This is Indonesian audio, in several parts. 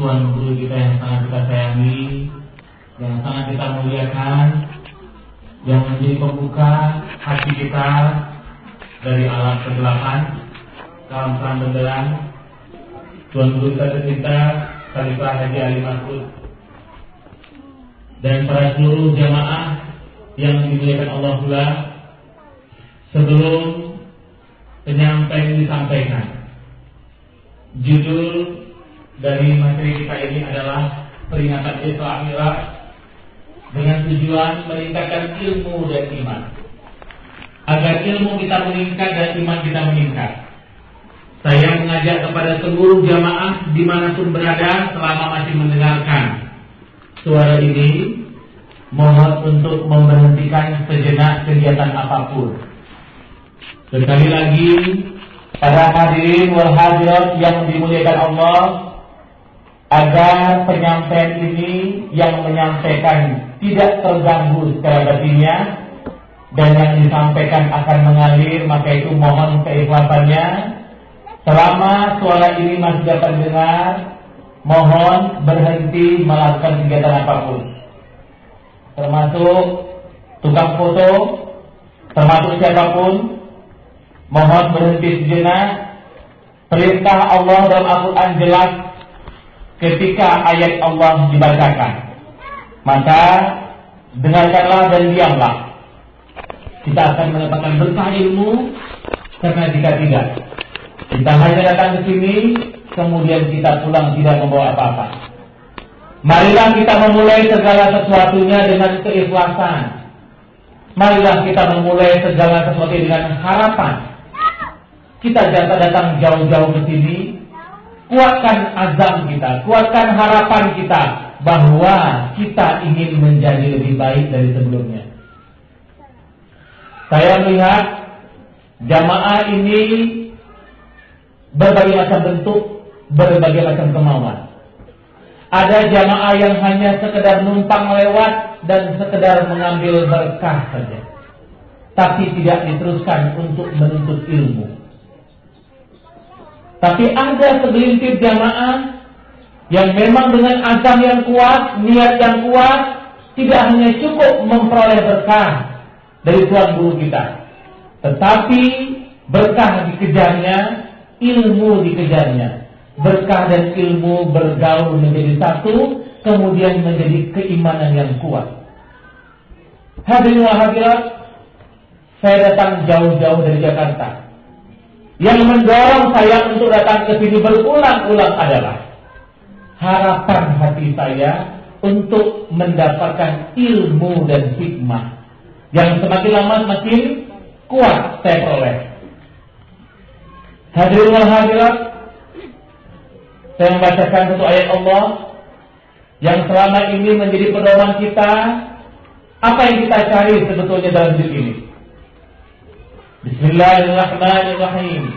Tuan Guru kita yang sangat kita sayangi, yang sangat kita muliakan, yang menjadi pembuka hati kita dari alam kegelapan dalam terang benderang, Tuan Guru kita tercinta Khalifah Haji Ali Mas'ud, dan para seluruh jamaah yang dimuliakan Allah pula. Sebelum penyampaian disampaikan, judul dari materi kita ini adalah peringatan Isra Mi'raj dengan tujuan meningkatkan ilmu dan iman. Agar ilmu kita meningkat dan iman kita meningkat, saya mengajak kepada seluruh jamaah dimanapun berada selama masih mendengarkan suara ini, mohon untuk memberhentikan sejenak kegiatan apapun. Sekali lagi, para hadirin wal hadirat yang dimuliakan Allah, agar penyampaian ini yang menyampaikan tidak terganggu secara batinnya dan yang disampaikan akan mengalir, maka itu mohon keikhlasannya. Selama suara ini masih dapat dengar, mohon berhenti melakukan kegiatan apapun, termasuk tukang foto, termasuk siapapun. Mohon berhenti sejenak. Perintah Allah dalam Al-Quran jelas ketika ayat Allah dibacakan, maka dengarkanlah dan diamlah. Kita akan mendapatkan berkah ilmu, karena jika tidak, kita hanya datang ke sini kemudian kita pulang tidak membawa apa-apa. Marilah kita memulai segala sesuatunya dengan keikhlasan. Marilah kita memulai segala sesuatu dengan harapan. Kita datang jauh-jauh ke sini, kuatkan azam kita, kuatkan harapan kita bahwa kita ingin menjadi lebih baik dari sebelumnya. Saya melihat jamaah ini berbagai macam bentuk, berbagai macam kemauan. Ada jamaah yang hanya sekedar numpang lewat dan sekedar mengambil berkah saja, tapi tidak diteruskan untuk menuntut ilmu. Tapi ada segelintir jamaah yang memang dengan azam yang kuat, niat yang kuat, tidak hanya cukup memperoleh berkah dari Tuan Guru kita, tetapi berkah dikejarnya, ilmu dikejarnya. Berkah dan ilmu bergaul menjadi satu, kemudian menjadi keimanan yang kuat. Hadirin wa hadirat, saya datang jauh-jauh dari Jakarta. Yang mendorong saya untuk datang ke sini berulang-ulang adalah harapan hati saya untuk mendapatkan ilmu dan hikmah yang semakin lama semakin kuat saya peroleh. Hadirin wa hadirat, saya membacakan satu ayat Allah yang selama ini menjadi pedoman kita. Apa yang kita cari sebetulnya dalam hidup ini? Bismillahirrahmanirrahim.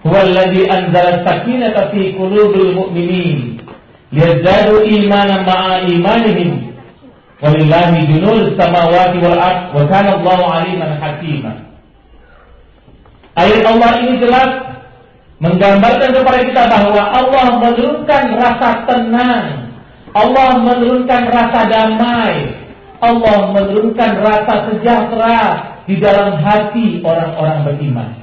Huwallazi anzala as-sakinata fi qulubil mu'minin liyazdadu imanan ma'a imanihim walillahi junudus samawati wal ardh wa kana Allahu 'aliman hakima. Ayat Allah ini jelas menggambarkan kepada kita bahwa Allah menurunkan rasa tenang, Allah menurunkan rasa damai, Allah menurunkan rasa sejahtera di dalam hati orang-orang beriman.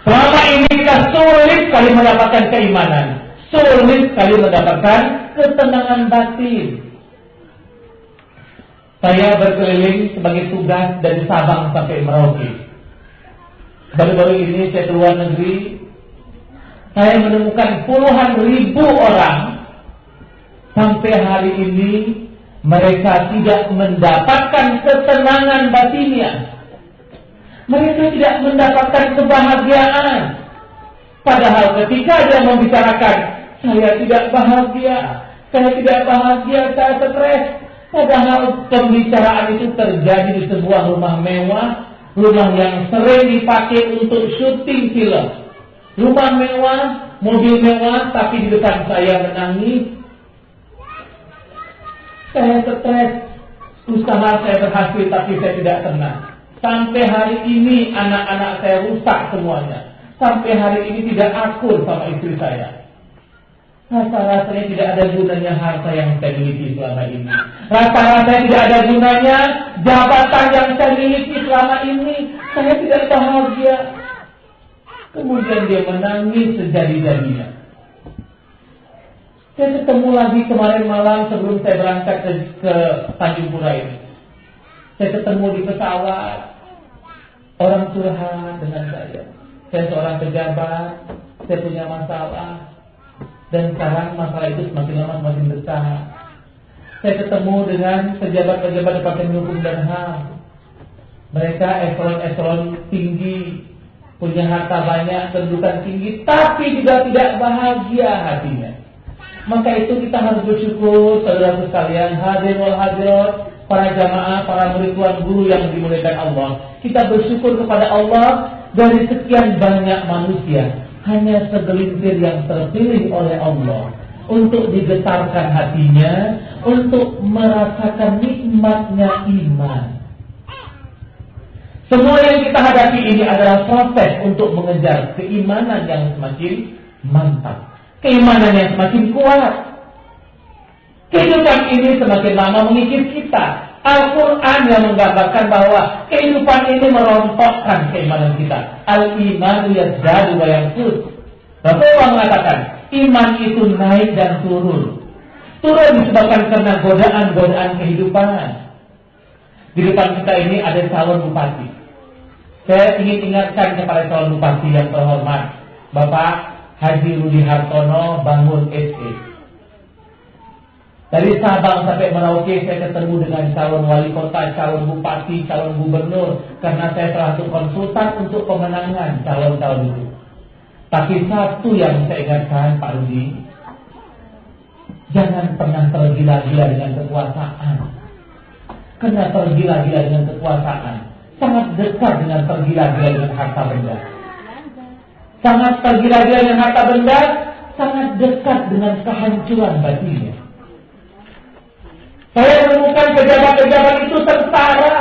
Selama ini kita sulit sekali mendapatkan keimanan, sulit sekali mendapatkan ketenangan batin. Saya berkeliling sebagai tugas dari Sabang sampai Merauke. Baru-baru ini saya keluar negeri, saya menemukan puluhan ribu orang sampai hari ini mereka tidak mendapatkan ketenangan batinnya. Mereka tidak mendapatkan kebahagiaan. Padahal ketika dia membicarakan, saya tidak bahagia, saya stres. Padahal pembicaraan itu terjadi di sebuah rumah mewah, rumah yang sering dipakai untuk syuting film. Rumah mewah, mobil mewah, tapi di depan saya menangis. Saya stres, usaha saya berhasil tapi saya tidak tenang. Sampai hari ini anak-anak saya rusak semuanya. Sampai hari ini tidak akur sama istri saya. Rasa-rasanya tidak ada gunanya harta yang saya miliki selama ini. Rasa-rasanya tidak ada gunanya jabatan yang saya miliki selama ini. Saya tidak bahagia. Kemudian dia menangis sejadi-jadinya. Saya ketemu lagi kemarin malam sebelum saya berangkat ke Tanjung Pura ini. Saya ketemu di pesawat. Orang curhat dengan saya. Saya seorang pejabat. Saya punya masalah. Dan sekarang masalah itu semakin lama semakin besar. Saya ketemu dengan pejabat-pejabat Departemen Hukum dan HAM. Mereka eselon-eselon tinggi, punya harta banyak, kedudukan tinggi, tapi juga tidak bahagia hatinya. Maka itu kita harus bersyukur, saudara sekalian, hadirin wal hadirat, para jamaah, para murid tuan guru yang dimuliakan Allah. Kita bersyukur kepada Allah dari sekian banyak manusia. Hanya segelintir yang terpilih oleh Allah untuk digetarkan hatinya, untuk merasakan nikmatnya iman. Semua yang kita hadapi ini adalah proses untuk mengejar keimanan yang semakin mantap, keimanan yang semakin kuat. Kehidupan ini semakin lama mengikis kita. Al-Quran yang menggambarkan bahwa kehidupan ini merontokkan keimanan kita. Al-imanu yazdadu wa yanqus. Rasulullah mengatakan, iman itu naik dan turun. Turun disebabkan karena godaan-godaan kehidupan. Di depan kita ini ada calon bupati. Saya ingin ingatkan kepada calon bupati yang terhormat, Bapak Haji Rudi Hartono Bangun SE. Dari Sabang sampai Merauke saya ketemu dengan calon wali kota, calon bupati, calon gubernur. Karena saya salah satu konsultan untuk pemenangan calon-calon itu. Tapi satu yang saya ingatkan Pak Rudi, jangan pernah tergila-gila dengan kekuasaan. Karena tergila-gila dengan kekuasaan sangat dekat dengan tergila-gila dengan harta benda. Sangat tergila-gila dengan harta benda, sangat dekat dengan kehancuran batinnya. Saya menemukan pejabat-pejabat itu sengsara.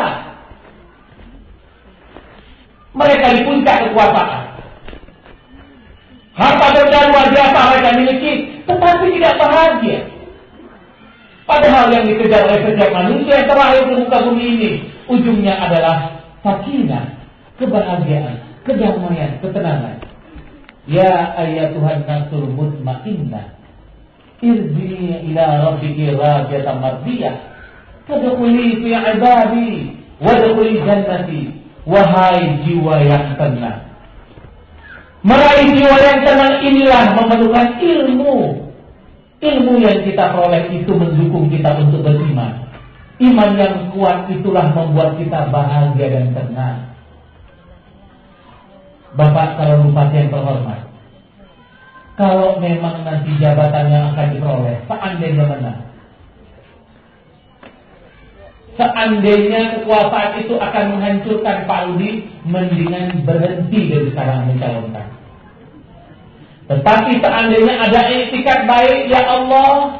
Mereka di puncak kekuasaan. Harta benda luar biasa mereka miliki, tetapi tidak bahagia. Padahal yang dikejar oleh setiap manusia yang terakhir di muka bumi ini, ujungnya adalah sakinah, kebahagiaan, kedamaian, ketenangan. Ya ayyatuhan nafsul mutmainnah, irji'i ila rabbiki radiyatan mardiyah, fadkhuli fi ibadi wadkhuli jannati. Wahai jiwa yang tenang, meraih jiwa yang tenang inilah memerlukan ilmu. Ilmu yang kita peroleh itu mendukung kita untuk beriman. Iman yang kuat itulah membuat kita bahagia dan tenang. Bapak calon bupati yang terhormat, kalau memang nanti jabatan yang akan diperoleh, seandainya menang, seandainya kekuasaan itu akan menghancurkan Pak Rudi, mendingan berhenti dari sekarang mencalonkan. Tetapi seandainya ada itikat baik, ya Allah,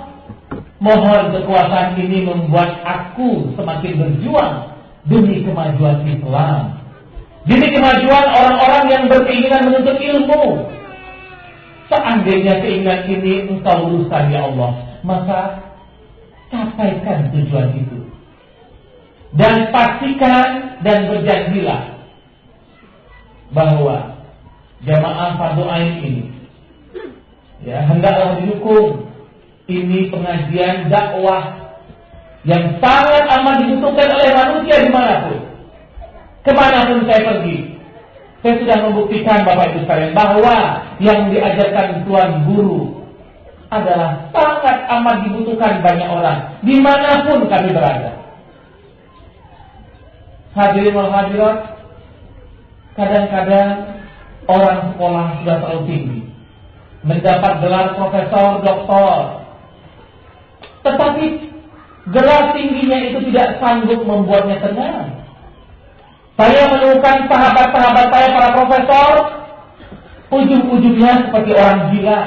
mohon kekuasaan ini membuat aku semakin berjuang demi kemajuan Islam, demi kemajuan orang-orang yang berkeinginan menuntut ilmu. Seandainya keinginan ini engkau uruskan, ya Allah, maka capaikan tujuan itu. Dan pastikan dan berjanjilah bahwa jamaah fardu ain ini, ya, hendaklah didukung. Ini pengajian dakwah yang sangat amat dibutuhkan oleh manusia dimanapun. Kemanapun saya pergi, saya sudah membuktikan Bapak Ibu sekalian bahwa yang diajarkan Tuan Guru adalah sangat amat dibutuhkan banyak orang dimanapun kami berada. Hadirin wal hadirat, kadang-kadang orang sekolah sudah terlalu tinggi, mendapat gelar profesor, doktor, tetapi gelar tingginya itu tidak sanggup membuatnya tenang. Saya menemukan sahabat-sahabat saya para profesor, ujung-ujungnya seperti orang gila,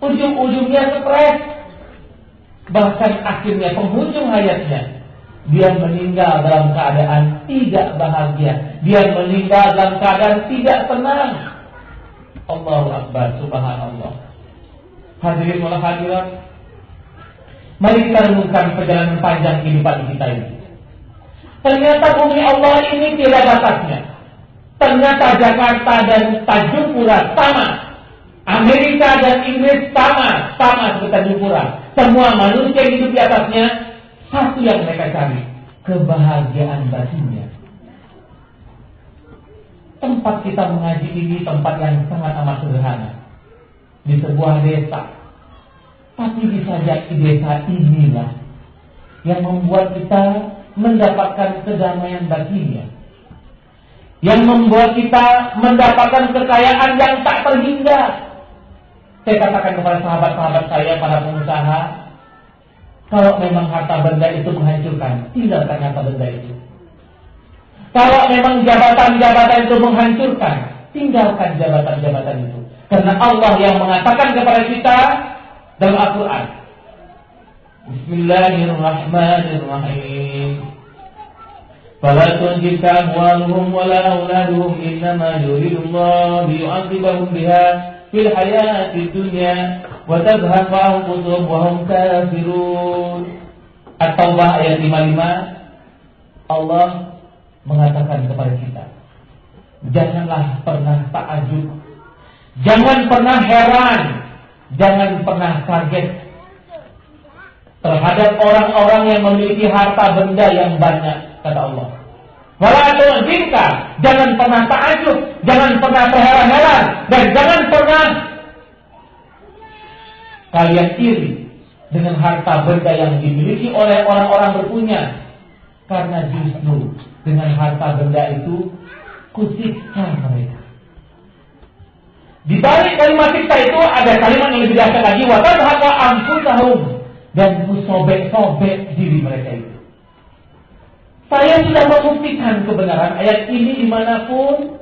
ujung-ujungnya stres, bahkan akhirnya penghujung hayatnya dia meninggal dalam keadaan tidak bahagia, dia meninggal dalam keadaan tidak tenang. Allahu Akbar, subhanallah. Hadirin wal hadirat, mari kita renungkan perjalanan panjang kehidupan kita ini. Ternyata bumi Allah ini tidak batasnya. Ternyata Jakarta dan Tanjung Pura sama, Amerika dan Inggris sama seperti Tanjung Pura. Semua manusia yang hidup di atasnya, satu yang mereka cari, kebahagiaan batinnya. Tempat kita mengaji ini tempat yang sangat amat sederhana, di sebuah desa. Tapi bisa jadi desa inilah yang membuat kita mendapatkan kedamaian batinnya, yang membuat kita mendapatkan kekayaan yang tak terhingga. Saya katakan kepada sahabat-sahabat saya, para pengusaha, kalau memang harta benda itu menghancurkan, tinggalkan harta benda itu. Kalau memang jabatan-jabatan itu menghancurkan, tinggalkan jabatan-jabatan itu. Karena Allah yang mengatakan kepada kita dalam Al-Quran, Bismillahirrahmanirrahim. Fala tunjika amwaluhum wala auladuhum innama yuridullahu liyu'adzibahum biha fil hayati dunya wa tadhhaqa anfusuhum wa hum kafirun. At-Taubah ayat 55. Allah mengatakan kepada kita, janganlah pernah ta'ajub, jangan pernah heran, jangan pernah kaget terhadap orang-orang yang memiliki harta benda yang banyak, kata Allah. Wala tu'jibka, jangan pernah ta'ajub, jangan pernah terheran-heran, dan jangan pernah kalian iri dengan harta benda yang dimiliki oleh orang-orang berpunya. Karena justru dengan harta benda itu kusiksa mereka. Di balik kalimat siksa itu ada kalimat yang lebih dahsyat lagi, wa tadhhaqa anfusahum, dan kusobek-sobek diri mereka itu. Saya sudah membuktikan kebenaran ayat ini dimanapun.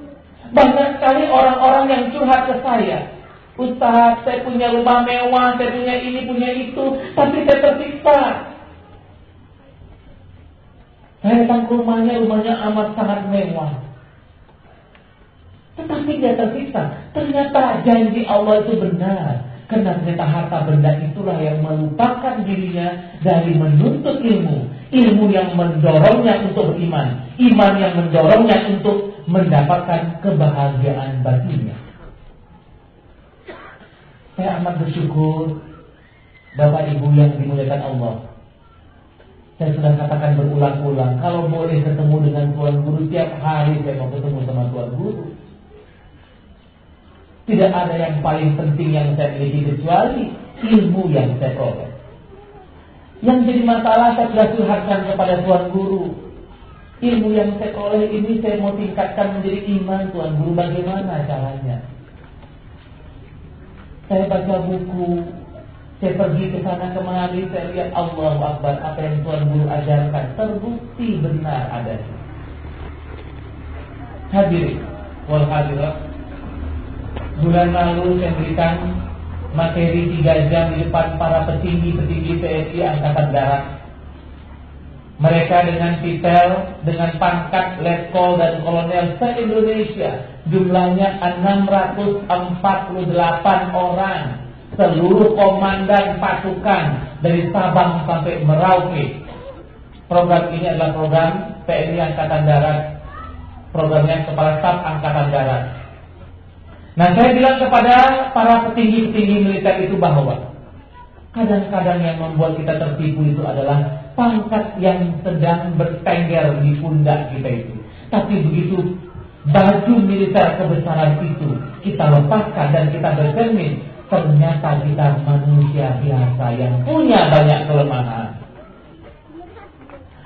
Banyak sekali orang-orang yang curhat ke saya, Ustaz, saya punya rumah mewah, saya punya ini, punya itu, tapi saya tersiksa. Saya datang ke rumahnya amat sangat mewah, tetapi dia tersiksa. Ternyata janji Allah itu benar. Karena ternyata harta benda itulah yang melupakan dirinya dari menuntut ilmu. Ilmu yang mendorongnya untuk beriman, iman yang mendorongnya untuk mendapatkan kebahagiaan batinnya. Saya amat bersyukur, Bapak Ibu yang dimuliakan Allah. Saya sudah katakan berulang-ulang, kalau boleh ketemu dengan Tuan Guru, tiap hari saya mau ketemu sama Tuan Guru. Tidak ada yang paling penting yang saya miliki kecuali ilmu yang saya peroleh. Yang jadi masalah, saya sudah curhatkan kepada Tuan Guru. Ilmu yang saya peroleh ini saya mau tingkatkan menjadi iman, Tuan Guru. Bagaimana caranya? Saya baca buku, saya pergi ke sana kemari, saya lihat Allahu Akbar, apa yang Tuan Guru ajarkan terbukti benar ada. Hadirin wal hadirat, bulan lalu saya berikan materi 3 jam di depan para petinggi-petinggi TNI Angkatan Darat. Mereka dengan titel, dengan pangkat letkol dan kolonel se-Indonesia. Jumlahnya 648 orang. Seluruh komandan pasukan dari Sabang sampai Merauke. Program ini adalah program TNI Angkatan Darat. Programnya Kepala Staf Angkatan Darat. Nah, saya bilang kepada para petinggi-petinggi militer itu bahwa kadang-kadang yang membuat kita tertipu itu adalah pangkat yang sedang bertengger di pundak kita itu. Tapi begitu baju militer kebesaran itu kita lepaskan dan kita bercermin, ternyata kita manusia biasa yang punya banyak kelemahan.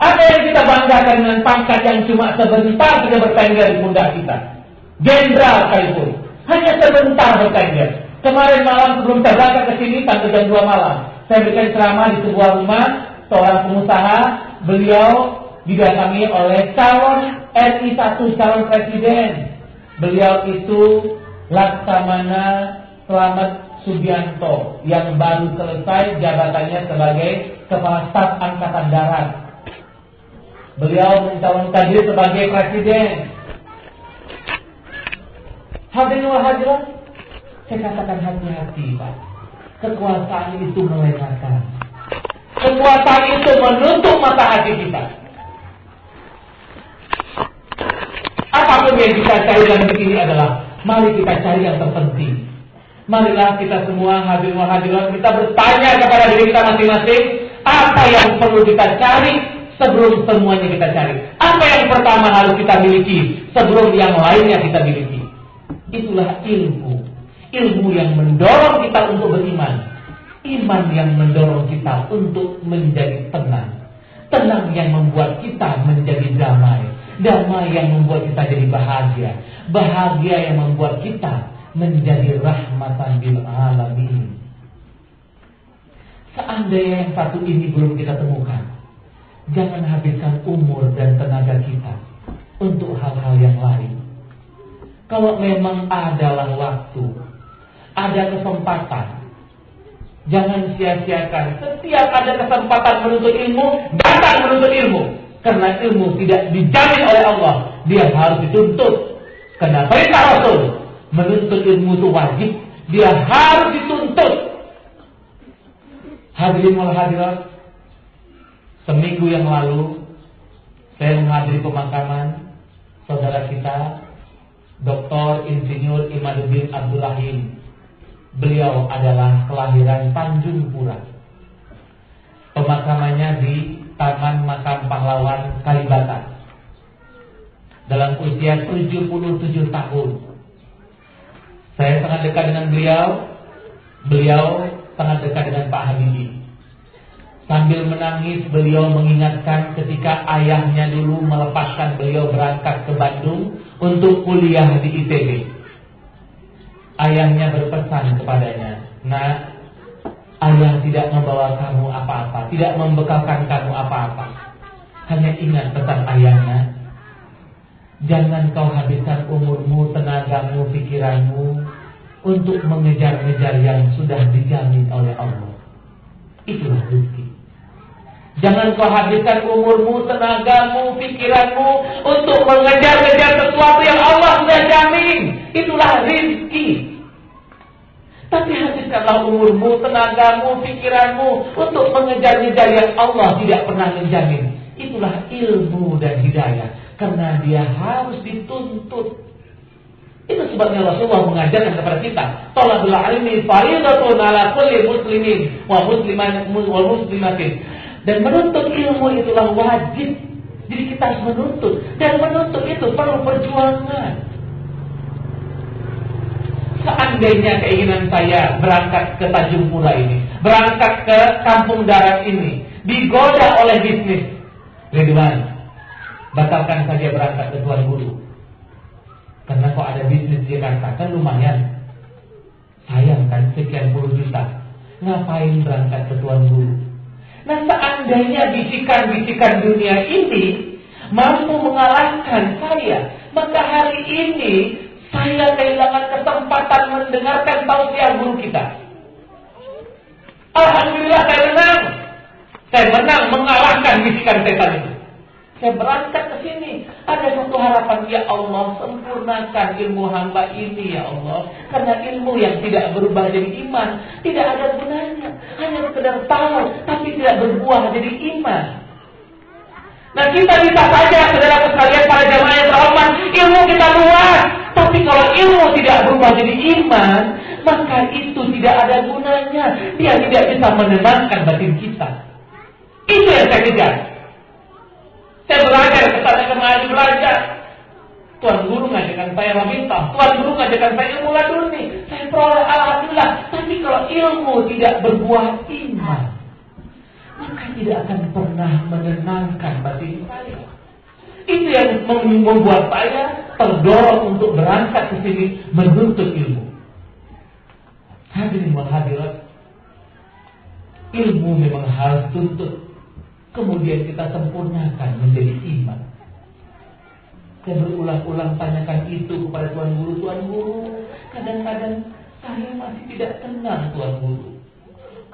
Apa yang kita banggakan dengan pangkat yang cuma sebentar saja bertengger di pundak kita? Jenderal sekalipun hanya sebentar bertengger. Kemarin malam sebelum saya berangkat ke sini sampai jam 2 malam, saya berikan ceramah di sebuah rumah seorang pengusaha. Beliau didatangi oleh calon RI 1, calon presiden. Beliau itu Laksamana Slamet Subianto yang baru selesai jabatannya sebagai Kepala Staf Angkatan Darat. Beliau mencalonkan diri sebagai presiden. Hadirin wal hadirat, saya katakan hati-hati, Pak. Kekuasaan itu melenakan. Kekuasaan itu menutup mata hati kita. Apapun yang kita cari dalam hidup ini adalah, mari kita cari yang terpenting. Marilah kita semua hadirin hadirat, kita bertanya kepada diri kita masing-masing, apa yang perlu kita cari sebelum semuanya kita cari. Apa yang pertama harus kita miliki sebelum yang lainnya kita miliki. Itulah ilmu. Ilmu yang mendorong kita untuk beriman. Iman yang mendorong kita untuk menjadi tenang. Tenang yang membuat kita menjadi damai. Damai yang membuat kita jadi bahagia. Bahagia yang membuat kita menjadi rahmatan bil alamin. Seandainya yang satu ini belum kita temukan, jangan habiskan umur dan tenaga kita untuk hal-hal yang lain. Kalau memang adalah waktu, ada kesempatan, jangan sia-siakan. Setiap ada kesempatan menuntut ilmu, datang menuntut ilmu. Karena ilmu tidak dijamin oleh Allah, dia harus dituntut. Karena perintah Rasul, menuntut ilmu itu wajib, dia harus dituntut. Hadirin wal hadirat, seminggu yang lalu saya menghadiri pemakaman saudara kita, Dr. Insinyur Imaduddin Abdullahim. Beliau adalah kelahiran Tanjung Pura. Pemakamannya di Taman Makam Pahlawan Kalibata. Dalam usia 77 tahun. Saya sangat dekat dengan beliau. Beliau sangat dekat dengan Pak Habibie. Sambil menangis beliau mengingatkan ketika ayahnya dulu melepaskan beliau berangkat ke Bandung untuk kuliah di ITB. Ayahnya berpesan kepadanya, "Nak, ayah tidak membawa kamu apa-apa, tidak membekalkan kamu apa-apa. Hanya ingat pesan ayahnya, jangan kau habiskan umurmu, tenagamu, pikiranmu untuk mengejar-ngejar yang sudah dijamin oleh Allah. Itulah rezeki. Jangan kau habiskan umurmu, tenagamu, pikiranmu untuk mengejar-ngejar sesuatu yang Allah sudah jamin. Itulah rezeki. Tapi habiskanlah umurmu, tenagamu, pikiranmu untuk mengejar-ngejar yang Allah tidak pernah menjamin. Itulah ilmu dan hidayah. Karena dia harus dituntut. Itu sebabnya Rasulullah mengajarkan kepada kita, thalabul ilmi fardhatun 'ala kulli muslimin wa muslimatin. Dan menuntut ilmu itulah wajib. Jadi kita harus menuntut. Dan menuntut itu perlu perjuangan. Seandainya keinginan saya berangkat ke Tanjung Pura ini, berangkat ke Kampung Darat ini, digoda oleh bisnis, Ridwan, batalkan saja berangkat ke Tuan Guru. Karena kok ada bisnis di Jakarta, kan lumayan. Sayang kan, sekian puluh juta. Ngapain berangkat ke Tuan Guru? Nah, seandainya bisikan-bisikan dunia ini mampu mengalahkan saya, maka hari ini saya kehilangan kesempatan mendengarkan tausiah guru kita. Alhamdulillah saya menang. Saya menang mengalahkan bisikan setan itu. Saya berangkat ke sini. Ada satu harapan, ya Allah, sempurnakan ilmu hamba ini, ya Allah. Karena ilmu yang tidak berubah jadi iman tidak ada gunanya. Hanya sekedar tahu, tapi tidak berbuah jadi iman. Nah, kita bisa saja, saudara sekalian, para jamaah yang terhormat, ilmu kita luas. Tapi kalau ilmu tidak berubah jadi iman, maka itu tidak ada gunanya. Dia tidak bisa menenangkan batin kita. Itu yang saya kejar. Saya belajar kesana kemari belajar. Tuan Guru ngajarkan saya Rabbitah, Tuan Guru ngajarkan saya ilmu laduni. Saya peroleh alhamdulillah. Tapi kalau ilmu tidak berbuah iman, maka tidak akan pernah menenangkan batin saya. Itu yang membuat saya terdorong untuk berangkat ke sini menuntut ilmu. Hadirin wal hadirat, ilmu memang harus tuntut. Kemudian kita sempurnakan menjadi iman. Saya berulang-ulang tanyakan itu kepada Tuan Guru. Tuan Guru, kadang-kadang saya masih tidak tenang, Tuan Guru.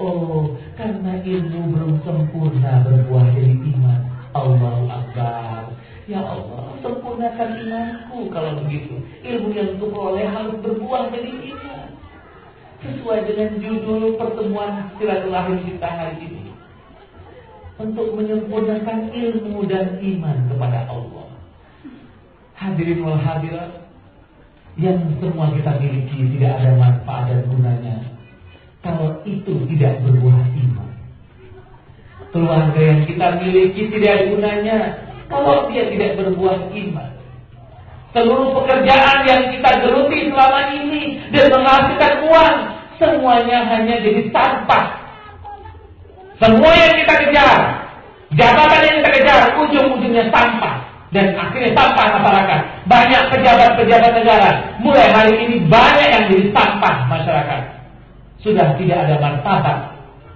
Oh, karena ilmu belum sempurna berbuah jadi iman. Allahu Akbar. Ya Allah, sempurnakan imanku kalau begitu. Ilmu yang kuperoleh harus berbuah jadi iman. sesuai dengan judul pertemuan silaturahim kita hari ini, untuk menyempurnakan ilmu dan iman kepada Allah. Hadirin wal hadirat yang semua kita miliki tidak ada manfaat dan gunanya kalau itu tidak berbuah iman. Keluarga yang kita miliki tidak ada gunanya kalau dia tidak berbuah iman. Seluruh pekerjaan yang kita geluti selama ini dan menghasilkan uang, semuanya hanya jadi sampah. Semua yang kita kejar, jabatan yang kita kejar, ujung-ujungnya sampah. Dan akhirnya sampah masyarakat. Banyak pejabat-pejabat negara, mulai hari ini banyak yang jadi sampah masyarakat. Sudah tidak ada martabat,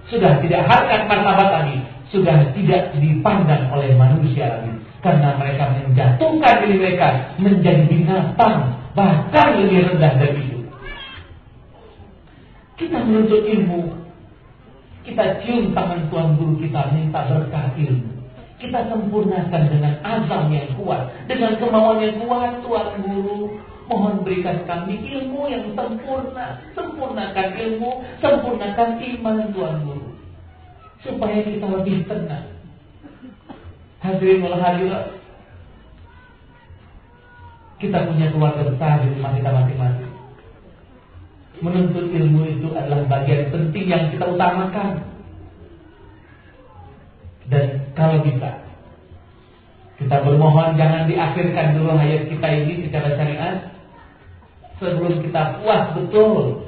sudah tidak harkat martabat lagi, sudah tidak dipandang oleh manusia lagi. Karena mereka menjatuhkan diri mereka menjadi binatang, bahkan lebih rendah dari itu. Kita menuntut ilmu, kita cium tangan Tuan Guru kita, minta berkah ilmu. Kita sempurnakan dengan azam yang kuat, dengan kemauan yang kuat. Tuan Guru, mohon berikan kami ilmu yang sempurna. Sempurnakan ilmu, sempurnakan iman Tuan Guru, supaya kita lebih tenang. Hadirin wal hadirat, kita punya keluarga besar di rumah kita masing-masing. Menuntut ilmu itu adalah bagian penting yang kita utamakan. Dan kalau bisa, kita bermohon jangan diakhirkan dulu hayat kita ini secara syariat sebelum kita puas betul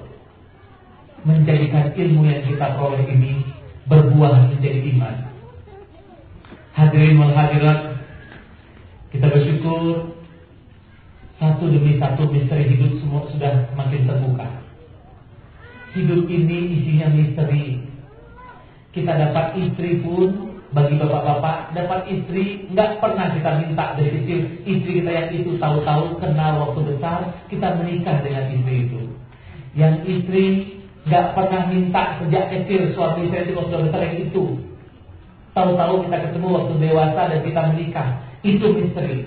menjadikan ilmu yang kita peroleh ini berbuah menjadi iman. Hadirin wal hadirat, kita bersyukur satu demi satu misteri hidup semua sudah makin terbuka. Hidup ini isinya misteri. Kita dapat istri pun, bagi bapak-bapak, dapat istri nggak pernah kita minta dari kecil. Istri kita yang itu tahu-tahu kenal waktu besar, kita menikah dengan istri itu. Yang istri nggak pernah minta sejak kecil, suami istri itu sudah besar yang itu. Tahu-tahu kita ketemu waktu dewasa dan kita menikah. Itu misteri.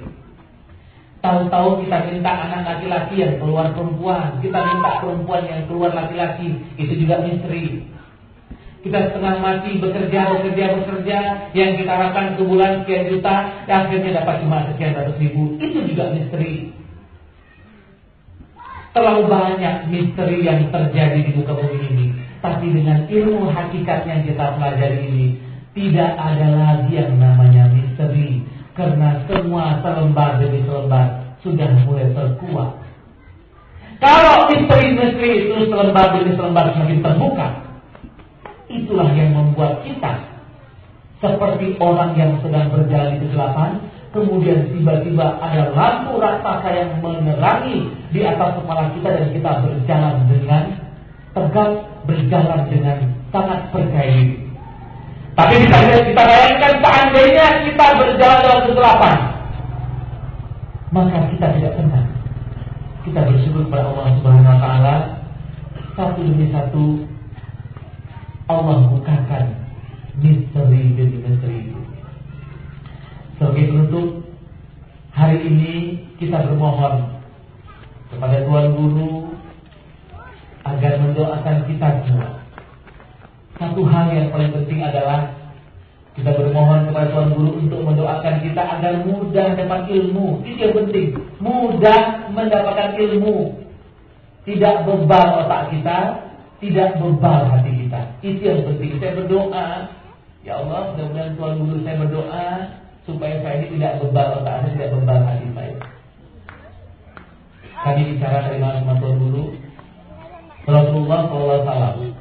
Tahu-tahu kita minta anak laki-laki yang keluar perempuan, kita minta perempuan yang keluar laki-laki. Itu juga misteri. Kita setengah mati bekerja, yang kita harapkan sebulan sekian juta, akhirnya dapat cuma sekian ratus ribu. Itu juga misteri. Terlalu banyak misteri yang terjadi di muka bumi ini. Tapi dengan ilmu hakikat yang kita pelajari ini, tidak ada lagi yang namanya misteri. Karena semua selembar demi selembar sudah mulai terkuat. Kalau misteri-misteri itu selembar demi selembar semakin terbuka, itulah yang membuat kita seperti orang yang sedang berjalan di kegelapan, kemudian tiba-tiba ada lampu raksasa yang menerangi di atas kepala kita dan kita berjalan dengan tegak, berjalan dengan sangat percaya diri. Tapi kita bayangkan seandainya kita berjalan dalam kegelapan, maka kita tidak tenang. Kita bersyukur kepada Allah Subhanahu wa taala, satu demi satu Allah bukakan misteri demi misteri itu. Sebagai penutup, hari ini kita bermohon kepada Tuan Guru agar mendoakan kita semua. Satu hal yang paling penting adalah kita bermohon kepada Tuan Guru untuk mendoakan kita agar mudah dapat ilmu. Itu yang penting, mudah mendapatkan ilmu. Tidak bebal otak kita, tidak bebal hati kita. Itu yang penting. Saya berdoa, ya Allah, mudah-mudahan Tuan Guru saya berdoa supaya saya ini tidak bebal otak saya, tidak bebal hati saya. Kami bicara terima sama Tuan Guru. Rasulullah SAW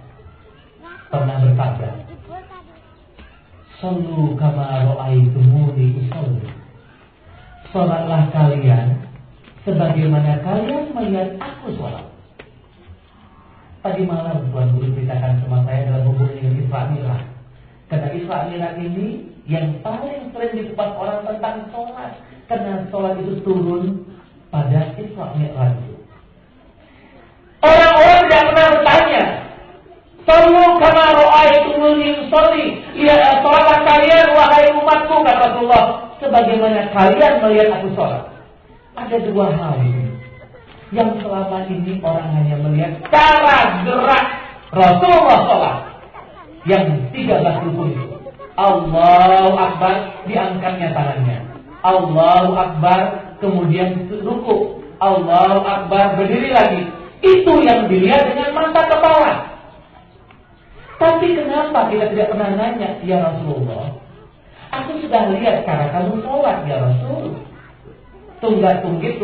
pernah bersabda, "Shallu kama ra'aitumuni usolli." Salatlah kalian sebagaimana kalian melihat aku salat. Tadi malam Tuan Guru ceritakan sama saya dalam hubungan dengan Isra Mi'raj. Karena Isra Mi'raj ini yang paling sering dikupas orang tentang sholat. Karena sholat itu turun pada Isra Mi'raj itu. Orang-orang tidak pernah bertanya, "Shallu kama ra'aitumuni usolli." Ya, sholatlah kalian wahai umatku, kata Rasulullah, sebagaimana kalian melihat aku sholat. Ada dua hal ini. Yang selama ini orang hanya melihat cara gerak Rasulullah sholat yang 13 rukun itu. Allahu Akbar, diangkatnya tangannya. Allahu Akbar, kemudian ruku. Allahu Akbar, berdiri lagi. Itu yang dilihat dengan mata kepala. Tapi kenapa kita tidak pernah nanya, ya Rasulullah, aku sudah lihat cara kamu sholat ya Rasul. Tunggat-tunggit,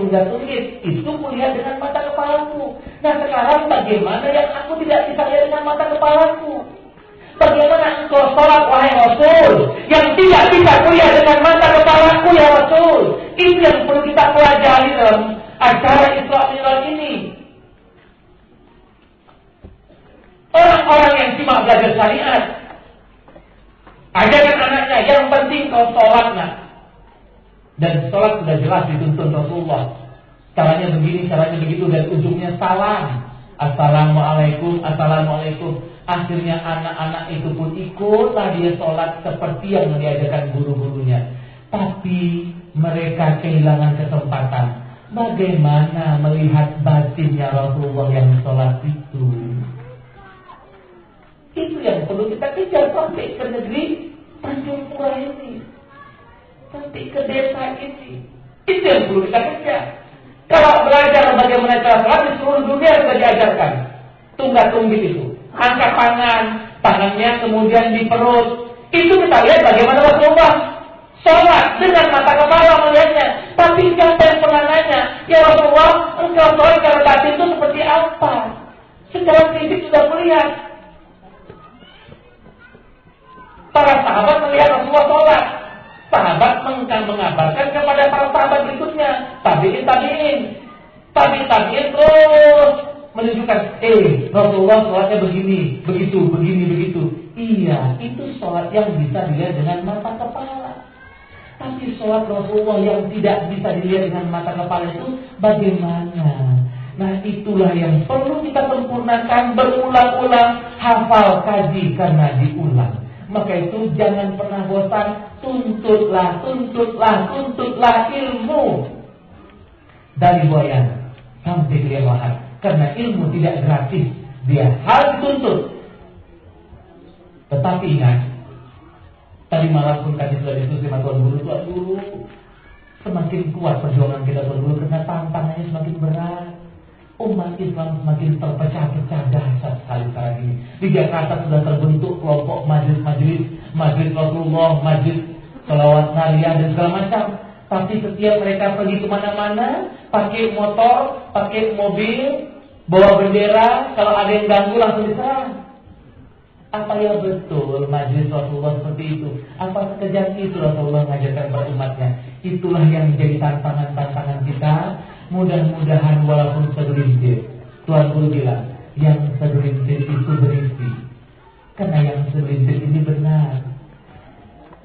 itu kulihat dengan mata kepalaku. Nah sekarang bagaimana yang aku tidak bisa lihat dengan mata kepalaku? Bagaimana engkau sholat wahai Rasul yang tidak bisa kulihat dengan mata kepalaku ya Rasul? Itu yang perlu kita pelajari dalam acara Isra Mi'raj ini. Orang-orang yang cuma belajar syariat, ajarkan anaknya, yang penting kau sholat nak. Dan sholat sudah jelas dituntun Rasulullah. Caranya begini, caranya begitu, dan ujungnya salam. Assalamualaikum, assalamualaikum. Akhirnya anak-anak itu pun ikutlah dia sholat seperti yang diajarkan guru-gurunya. Tapi mereka kehilangan kesempatan. Bagaimana melihat batinnya Rasulullah yang sholat itu? Itu yang perlu kita kejar sampai ke negeri Tanjung Pura ini, sampai ke desa ini. Itu yang perlu kita kejar. Kalau belajar bagaimana cara sholat di seluruh dunia sudah diajarkan. Tunggat-tunggit itu, angkat tangannya kemudian di perut. Itu kita lihat bagaimana Rasulullah sholat dengan mata kepala melihatnya. Tapi siapa yang pernah nanya, ya Rasulullah, engkau sholat cara batin itu seperti apa? Secara fisik sudah melihat. Para sahabat melihat Rasulullah sholat. Sahabat mengabarkan kepada para sahabat berikutnya, tabi'in terus menunjukkan, Rasulullah sholatnya begini, begitu. Iya, itu sholat yang bisa dilihat dengan mata kepala. Tapi sholat Rasulullah yang tidak bisa dilihat dengan mata kepala itu bagaimana? Nah itulah yang perlu kita sempurnakan, berulang-ulang, hafal, kaji karena diulang. Maka itu jangan pernah bosan, tuntutlah ilmu dari boyan sampai kelemahan. Karena ilmu tidak gratis, dia harus dituntut. Tetapi ingat, tadi malam pun kami sudah diskusi sama Tuan Guru, semakin kuat perjuangan kita Tuan Guru karena tantangannya semakin berat. Umat Islam semakin terpecah-pecah dahsyat sekali sekarang ini. Di Jakarta sudah terbentuk kelompok majelis Rasulullah, majelis selawat nariyah dan segala macam. Tapi setiap mereka pergi kemana-mana, pakai motor, pakai mobil, bawa bendera, kalau ada yang ganggu langsung diserang. Apa ya betul majelis Rasulullah seperti itu? Apa sekejam itu Rasulullah mengajarkan kepada umatnya? Itulah yang menjadi tantangan kita. Mudah-mudahan walaupun segelintir, Tuan Guru bilang, yang segelintir itu berisi. Karena yang segelintir ini benar.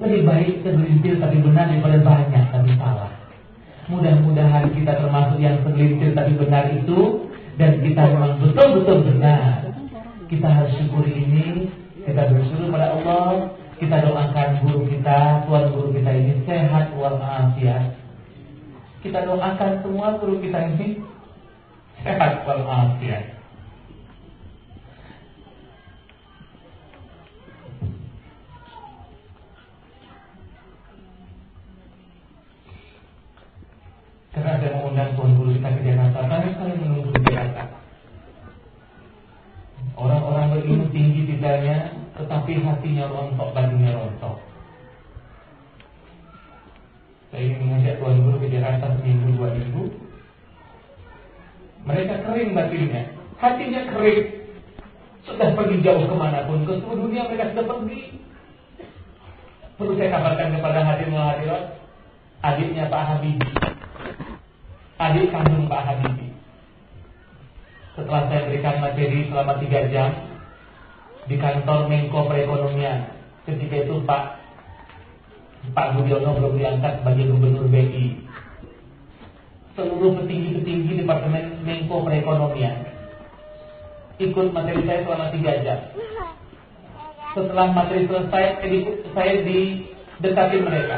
Lebih baik segelintir tapi benar daripada banyak tapi salah. Mudah-mudahan kita termasuk yang segelintir tapi benar itu, dan kita memang betul-betul benar. Kita harus syukuri ini, kita bersyukur pada Allah, kita doakan guru kita, Tuan Guru kita ini sehat walafiat. Kita doakan semua guru kita ini sehat walafiat. Karena saya mengundang Tuan Guru kita ke Jakarta, banyak sekali menunggu di Jakarta. Orang-orang berilmu tinggi tidaknya, tetapi hatinya rontok, batinnya rontok. Saya ingin mengajak Tuan Guru ke Jakarta seminggu, 2 minggu. Mereka kering batinnya, hatinya kering. Sudah pergi jauh kemanapun, ke seluruh dunia mereka sudah pergi. Perlu saya kabarkan kepada hadirin, adiknya Pak Habibie, adik kandung Pak Habibie. Setelah saya berikan materi selama 3 jam di kantor Menko Perekonomian, ketika itu Pak Budiono belum diangkat sebagai Gubernur BI. Seluruh petinggi-petinggi Departemen Menko Perekonomian ikut materi saya selama 3 jam. Setelah materi selesai, saya didekati mereka.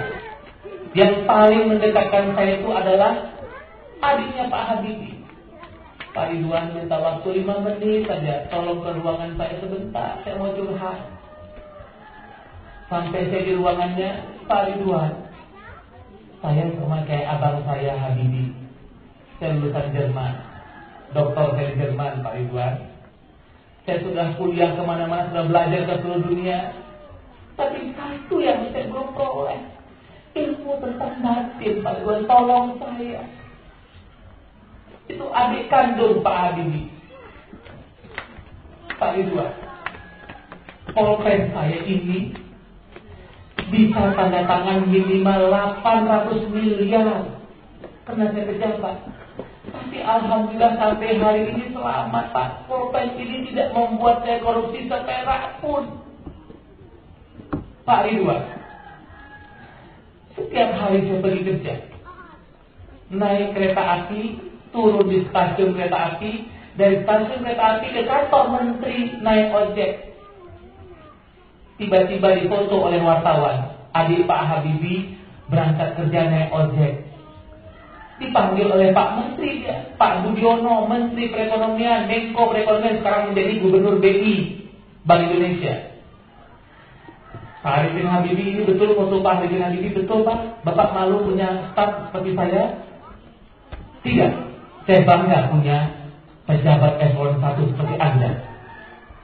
Yang paling mendekatkan saya itu adalah adiknya Pak Habibie. Pak Ridwan minta waktu 5 menit saja, tolong ke ruangan saya sebentar, saya mau curhat. Sampai saya di ruangannya, Pak Ridwan, saya sama kayak abang saya Habibi, saya lulusan Jerman, doktor dari Jerman Pak Ridwan. Saya sudah kuliah kemana-mana, sudah belajar ke seluruh dunia, tapi satu yang saya belum peroleh, ilmu tentang batin Pak Ridwan, tolong saya. Itu adik kandung Pak Habibie, Pak Ridwan. Polres saya ini bisa tanda tangan minimal 800 miliar karena saya pejabat. Tapi alhamdulillah sampai hari ini selamat Pak. Polres ini tidak membuat saya korupsi seperak pun. Pak Ridwan, setiap hari saya pergi kerja, naik kereta api, turun di stasiun kereta api, dari stasiun kereta api ke kantor menteri naik ojek. Tiba-tiba difoto oleh wartawan, adik Pak Habibie berangkat kerja naik ojek. Dipanggil oleh Pak Menteri, Pak Budiono, Menteri Perekonomian, Menko Perekonomian, sekarang menjadi Gubernur BI Bank Indonesia. Pak Arifin Habibie, ini betul foto Pak Arifin Habibie, betul Pak? Bapak malu punya staf seperti saya? Tidak. Saya bangga punya pejabat eselon 1 seperti Anda.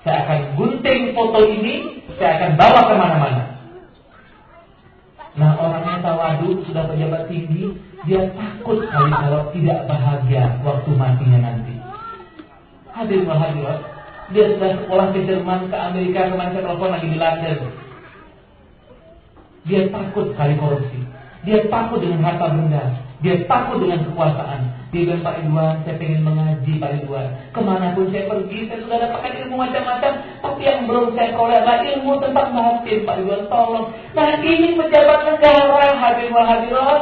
Saya akan gunting foto ini, saya akan bawa kemana-mana. Nah, orangnya tawadu, sudah pejabat tinggi, dia takut kali kalau tidak bahagia waktu matinya nanti. Hadirin hadirat, dia sudah sekolah ke Jerman, ke Amerika, kemarin saya telepon lagi di London. Dia takut kali korupsi, dia takut dengan harta benda, dia takut dengan kekuasaan. Dia bilang, Pak Ridwan, saya pengen mengaji Pak Ridwan. Kemanapun saya pergi, saya sudah dapatkan ilmu macam-macam, tapi yang belum saya peroleh adalah ilmu tentang batin Pak Ridwan, tolong. Nah ini pejabat negara, hadirin hadirat,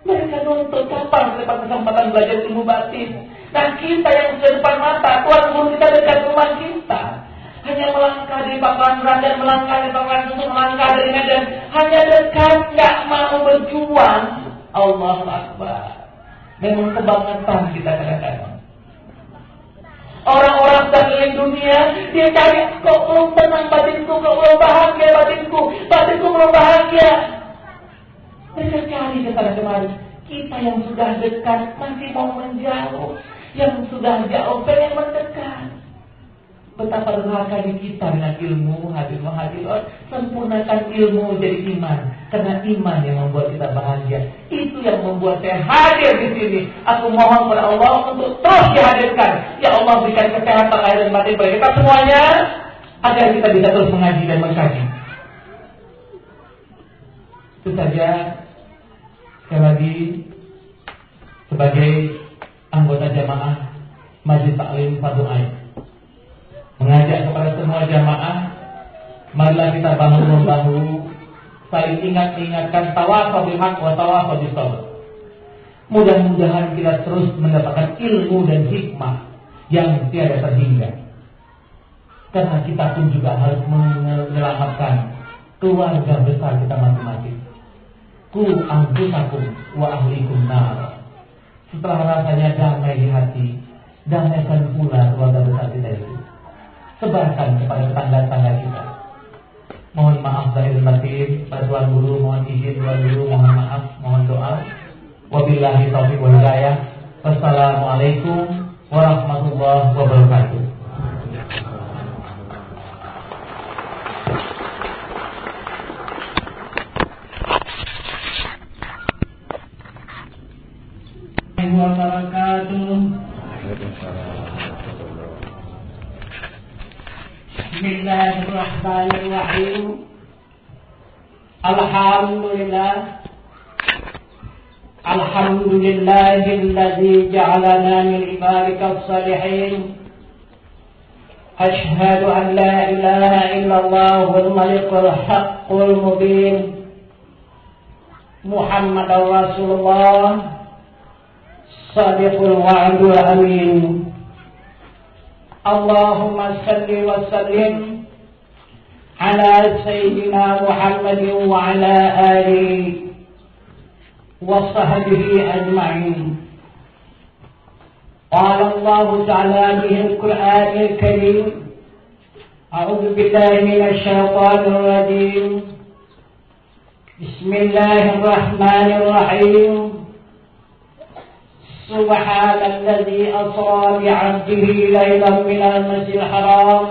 mereka nuntut kapan dapat kesempatan belajar ilmu batin. Nah kita yang sudah depan mata, Tuhan guru kita dekat rumah kita, hanya melangkah di Pakuan dan melangkah di Pakuan Susu, melangkah dari Medan, hanya dekat, nggak mau berjuang. Allahu Akbar. Memang kebangetan kita kadang-kadang. Orang-orang sudah keliling dunia, dia cari, kok belum tenang batinku, kok belum bahagia batinku belum bahagia. Mereka cari ke sana kemari. Kita yang sudah dekat masih mau menjauh, yang sudah jauh pengen mendekat. Betapa durhakanya kita dengan ilmu, hadirin, sempurnakan ilmu jadi iman. Karena iman yang membuat kita bahagia. Itu yang membuat saya hadir di sini. Aku mohon kepada Allah untuk terus dihadirkan. Ya Allah, berikan kesehatan lahir dan batin bagi kita semuanya, agar kita bisa terus mengaji dan mengkaji. Itu saja. Sekali lagi, sebagai anggota jamaah Masjid Taklim Fardhu Ain, mengajak kepada semua jamaah, marilah kita bahu-membahu, saling ingat-ingatkan tawasau bil haq wa tawasau bis sabr. Mudah-mudahan kita terus mendapatkan ilmu dan hikmah yang tiada terhingga. Karena kita pun juga harus menyelamatkan keluarga besar kita masing-masing. Qu anfusakum wa ahlikum nar. Setelah rasanya damai di hati, damaikan pula keluarga besar kita itu. Sebarkan kepada tetangga-tetangga kita. Mohon maaf lahir batin, pada Tuan Guru, mohon izin Tuan Guru, mohon maaf, mohon doa. Wabillahi taufiq wal hidayah. Wassalamualaikum warahmatullahi wabarakatuh. Bismillahirrahmanirrahim. Alhamdulillahilladzi ja'alana min ibadikas salihin. Ashhadu an la ilaha illallahul malikul haqqul mubin. Muhammadar Rasulullah Sadiqul wa'dul amin. Allahumma salli wa sallim ala Sayyidina Muhammadin wa ala alihi wa sahbihi ajma'in. قال الله تعالى في القرآن الكريم أعوذ بالله من الشيطان الرجيم بسم الله الرحمن الرحيم سبحان الذي أسرى بعبده ليلا من المسجد الحرام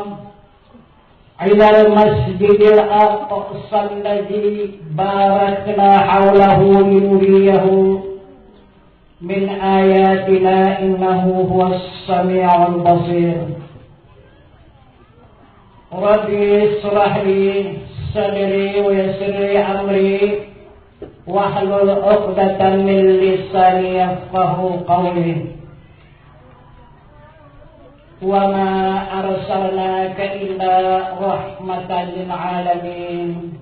إلى المسجد الأقصى الذي باركنا حوله لنريه من آياتنا إنه هو السميع البصير ربي اشرح لي صدري ويسر لي أمري واحلل عقدة من لساني يفقهوا قولي وما أرسلناك إلا رحمة للعالمين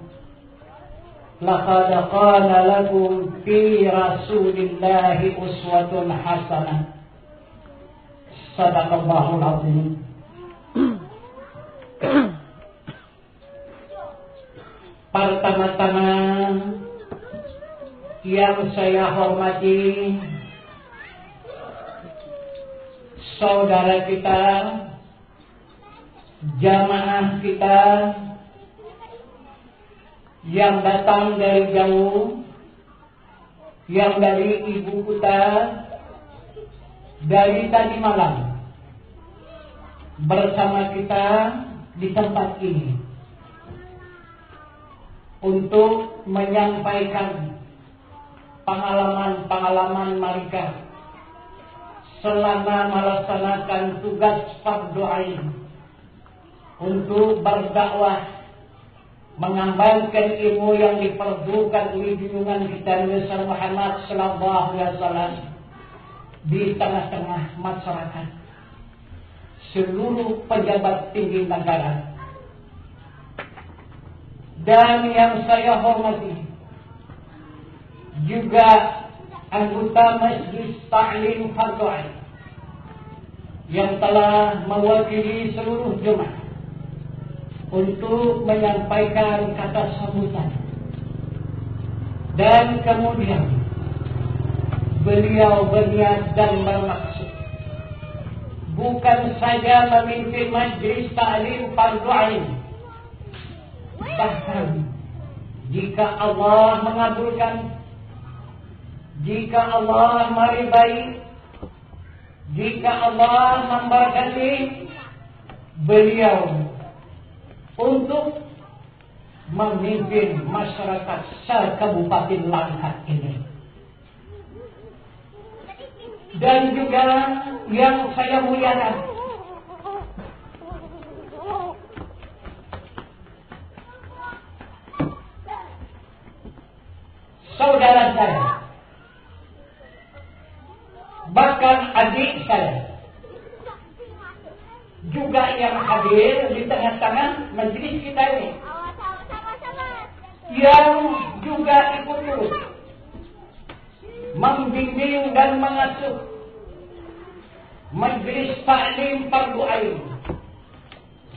لقد كان لكم في رسول الله أسوة حسنة صدق الله العظيم. Pertama-tama yang saya hormati saudara kita, jamaah kita yang datang dari jauh, yang dari ibu kota, dari tadi malam bersama kita di tempat ini untuk menyampaikan pengalaman-pengalaman mereka selama melaksanakan tugas fardu ain untuk berdakwah, mengamalkan ilmu yang diperlukan oleh junjungan kita Nabi Muhammad sallallahu alaihi wasallam di tengah-tengah masyarakat, seluruh pejabat tinggi negara. Dan yang saya hormati juga anggota Majlis Ta'lim Fardhu Ain yang telah mewakili seluruh jemaah untuk menyampaikan kata sambutan. Dan kemudian beliau berniat dan bermaksud bukan saja memimpin Majlis Ta'lim Fardhu Ain, bahkan jika Allah mengabulkan, jika Allah meridai, jika Allah memberkati beliau untuk memimpin masyarakat se-Kabupaten Langkat ini. Dan juga yang saya muliakan, saudara saya, bahkan adik saya juga yang hadir di tengah-tengah majelis kita ini, yang juga ikut turut membimbing dan mengasuh Majlis Ta'lim Fardhu Ain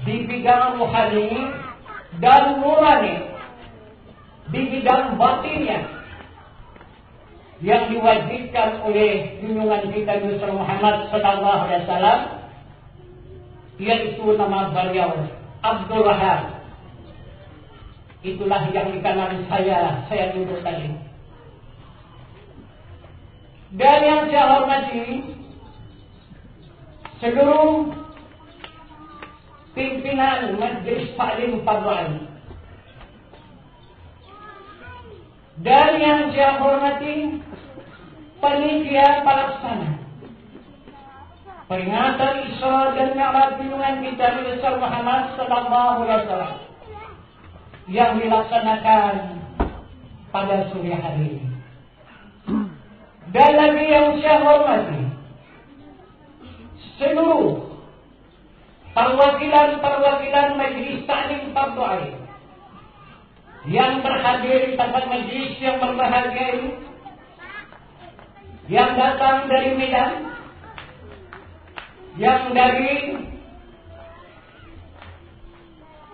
di bidang rohani dan nurani, di bidang batinnya yang diwajibkan oleh junjungan kita Nabi Muhammad sallallahu alaihi wasallam, yaitu nama beliau Abdul Rahab. Itulah yang dikenal saya duduk tadi. Dan yang saya hormati seluruh pimpinan Majlis Ta'lim Fardhu Ain. Dan yang saya hormati panitia pelaksana peringatan Isra dan Mi'raj junjungan kita Nabi Muhammad sallallahu alaihi wasallam yang dilaksanakan pada sore hari ini. Dan lagi yang saya hormati seluruh perwakilan Majlis Ta'lim Fardhu Ain yang berhadir di tempat majlis yang berbahagia ini, yang datang dari Medan, yang dari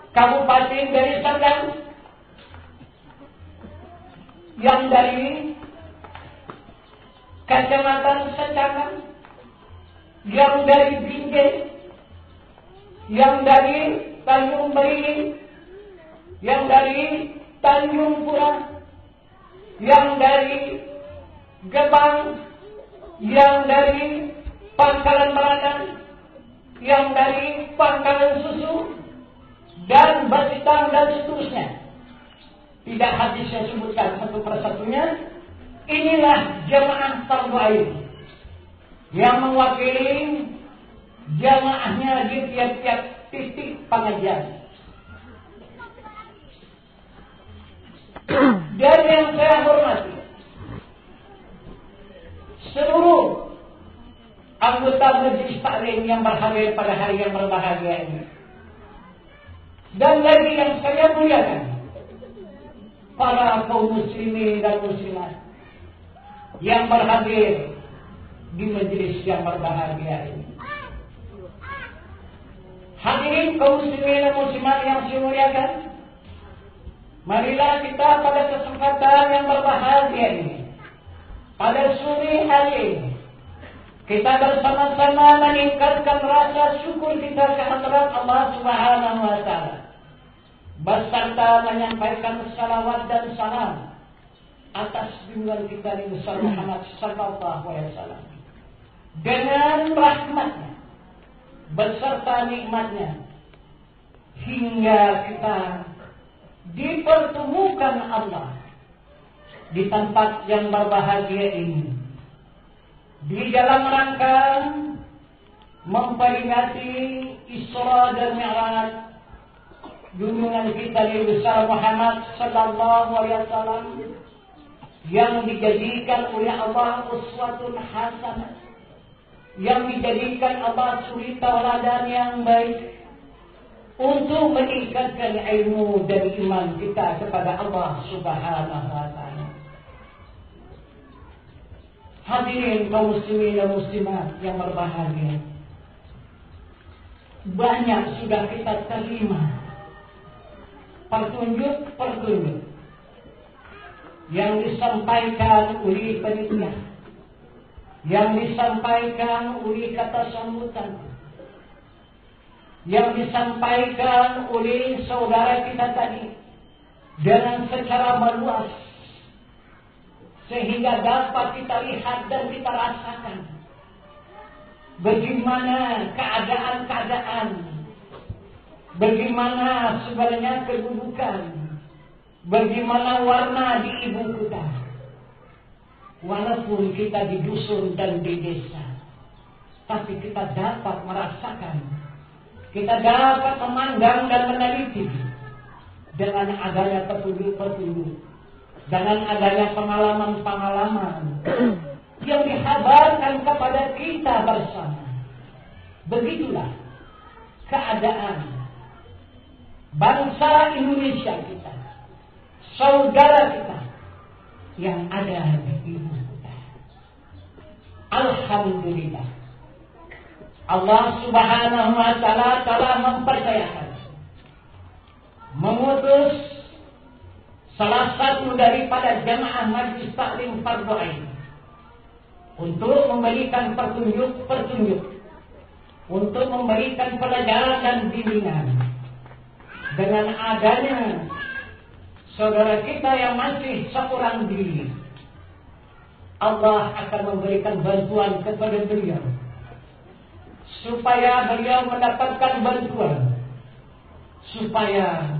Kabupaten dari Serdang, yang dari Kecamatan Secangan, yang dari Binjai, yang dari Tanjung Beringin, yang dari Tanjung Pura, yang dari Gebang, yang dari Pangkalan Meranang, yang dari Pangkalan Susu, dan Batitang dan seterusnya. Tidak habis saya sebutkan satu persatunya. Inilah jamaah fardu ain yang mewakili jamaahnya di tiap-tiap titik pengajian. Dan yang saya hormati, seluruh anggota majelis taklim yang berhadir pada hari yang berbahagia ini. Dan lagi yang saya muliakan, para kaum muslimin dan muslimat yang berhadir di majelis yang berbahagia ini. Hadirin kaum muslimin dan muslimat yang saya muliakan, marilah kita pada kesempatan yang berbahagia ini, pada sore hari ini, kita bersama-sama meningkatkan rasa syukur kita kehadirat Allah Subhanahu wa Ta'ala, beserta menyampaikan salawat dan salam atas junjungan kita Nabi Muhammad sallallahu alaihi wasallam dengan rahmatnya beserta nikmatnya hingga kita dipertemukan Allah di tempat yang berbahagia ini di dalam rangka memperingati Isra dan Mi'raj junjungan kita Nabi Muhammad sallallahu alaihi wasallam yang dijadikan oleh Allah uswatun hasanah, yang dijadikan Allah suri tauladan yang baik untuk meningkatkan ilmu dan iman kita kepada Allah Subhanahu wa Ta'ala. Hadirin kaum muslimin dan muslimat yang berbahagia, banyak sudah kita terima petunjuk-petunjuk yang disampaikan oleh panitia, yang disampaikan oleh kata sambutan, yang disampaikan oleh saudara kita tadi dengan secara meluas, sehingga dapat kita lihat dan kita rasakan bagaimana keadaan-keadaan, bagaimana sebenarnya kedudukan, bagaimana warna di ibu kota. Walaupun kita di dusun dan di desa, tapi kita dapat merasakan, kita dapat memandang dan meneliti dengan adanya petunjuk-petunjuk, dengan adanya pengalaman-pengalaman yang dihabarkan kepada kita bersama. Begitulah keadaan bangsa Indonesia kita, saudara kita yang ada di ibu kota. Alhamdulillah, Allah Subhanahu wa Ta'ala telah mempercayakan, mengutus salah satu daripada jamaah Majelis Taklim Fardu Ain untuk memberikan petunjuk-petunjuk, untuk memberikan pelajaran dan bimbingan. Dengan adanya saudara kita yang masih seorang diri, Allah akan memberikan bantuan kepada beliau supaya beliau mendapatkan bantuan, supaya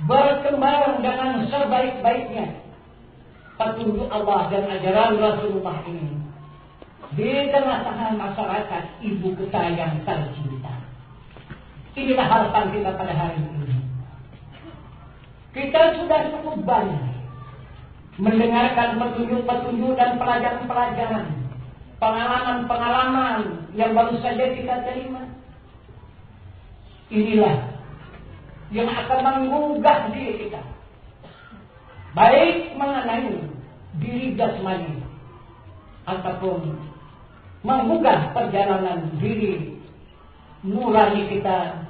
berkembang dengan sebaik-baiknya petunjuk Allah dan ajaran Rasulullah ini di tengah-tengah masyarakat ibu kita yang tercinta. Inilah harapan kita pada hari ini. Kita sudah cukup banyak mendengarkan petunjuk-petunjuk dan pelajaran-pelajaran, pengalaman-pengalaman yang baru saja kita terima. Inilah yang akan menggugah diri kita, baik mengenai diri jasmani ataupun menggugah perjalanan diri nurani kita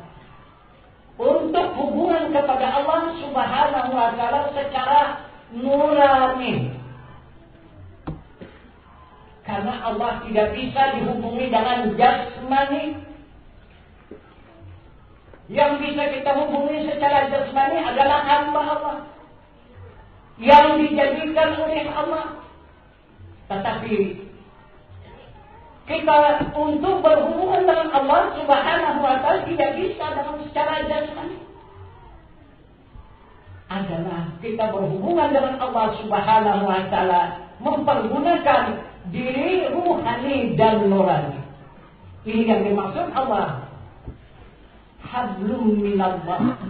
untuk hubungan kepada Allah Subhanahu wa Ta'ala secara nurani. Karena Allah tidak bisa dihubungi dengan jasmani. Yang bisa kita hubungi secara jasmani adalah hamba Allah, yang dijadikan oleh Allah. Tetapi kita untuk berhubungan dengan Allah Subhanahu wa ta'ala tidak bisa dengan secara jasmani. Adalah kita berhubungan dengan Allah Subhanahu wa ta'ala mempergunakan diri ruhani dan nurani. Ini yang dimaksud Allah. Hablum minallah